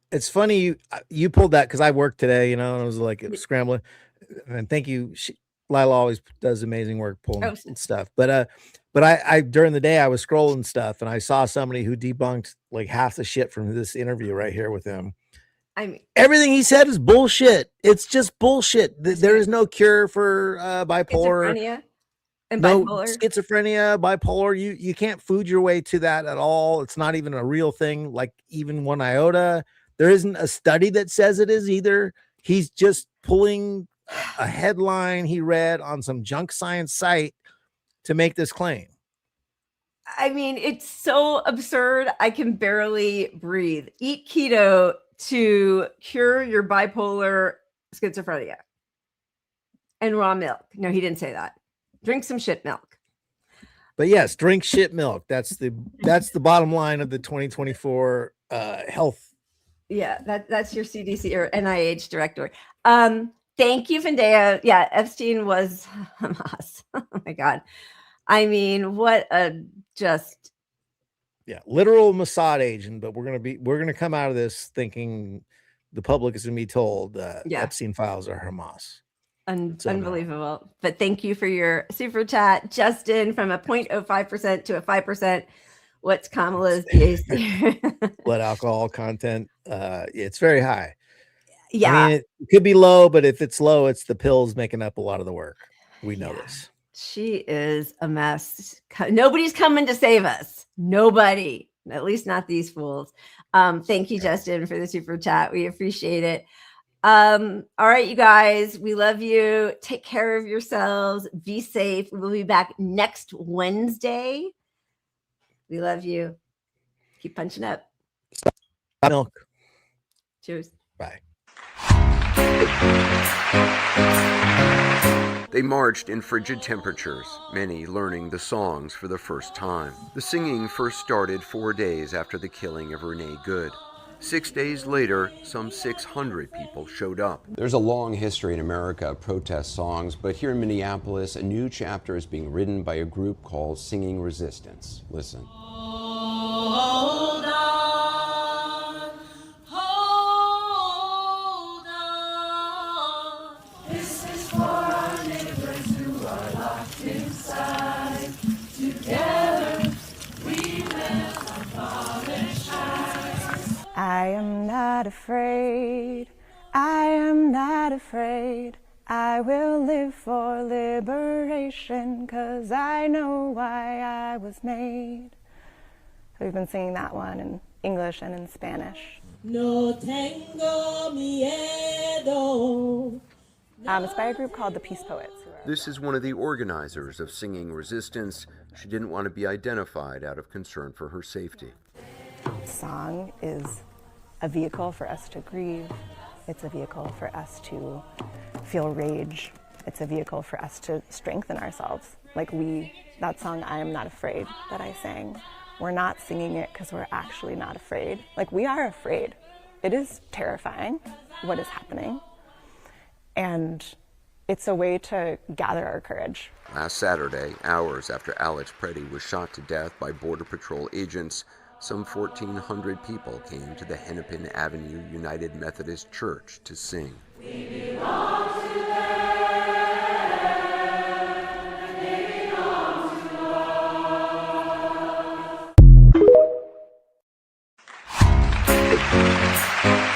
It's funny you pulled that because I worked today, and I was like scrambling. And thank you. Lila always does amazing work pulling stuff. But I during the day I was scrolling stuff, and I saw somebody who debunked like half the shit from this interview right here with him. I mean, everything he said is bullshit. It's just bullshit. There is no cure for bipolar. Schizophrenia and no bipolar. Schizophrenia, bipolar. You can't food your way to that at all. It's not even a real thing, like even 1 iota. There isn't a study that says it is either. He's just pulling a headline he read on some junk science site to make this claim. I mean, it's so absurd. I can barely breathe. Eat keto to cure your bipolar schizophrenia. And raw milk. No, he didn't say that. Drink some shit milk. But yes, drink shit milk. That's the bottom line of the 2024 health. Yeah, that's your CDC or NIH director. Thank you, Fendea. Yeah, Epstein was Hamas. Oh my God. I mean, what a just literal Mossad agent. But we're gonna come out of this thinking the public is gonna be told that Epstein files are Hamas. Unbelievable. But thank you for your super chat, Justin. From a 0.05% to a 5%. What's Kamala's BAC? Blood alcohol content. It's very high. Yeah, I mean, it could be low, but if it's low, it's the pills making up a lot of the work. We know this. She is a mess. Nobody's coming to save us. Nobody, at least not these fools. Thank you, Justin, for the super chat. We appreciate it. All right, you guys, we love you. Take care of yourselves. Be safe. We will be back next Wednesday. We love you. Keep punching up. Milk. Cheers. Bye. They marched in frigid temperatures, many learning the songs for the first time. The singing first started 4 days after the killing of Renee Good. 6 days later, some 600 people showed up. There's a long history in America of protest songs, but here in Minneapolis, a new chapter is being written by a group called Singing Resistance. Listen. Hold on, hold on. This is for our neighbors who are locked inside. Together we will abolish ICE. I am not afraid. I am not afraid. I will live for liberation, 'cause I know why I was made. So we've been singing that one in English and in Spanish. No tengo miedo. It's by a group called the Peace Poets. This is one of the organizers of Singing Resistance. She didn't want to be identified out of concern for her safety. Song is a vehicle for us to grieve. It's a vehicle for us to feel rage. It's a vehicle for us to strengthen ourselves. Like that song, I Am Not Afraid, that I sang, we're not singing it because we're actually not afraid. Like, we are afraid. It is terrifying what is happening. And it's a way to gather our courage. Last Saturday, hours after Alex Preddy was shot to death by Border Patrol agents, some 1,400 people came to the Hennepin Avenue United Methodist Church to sing. We belong to them, and they belong to us.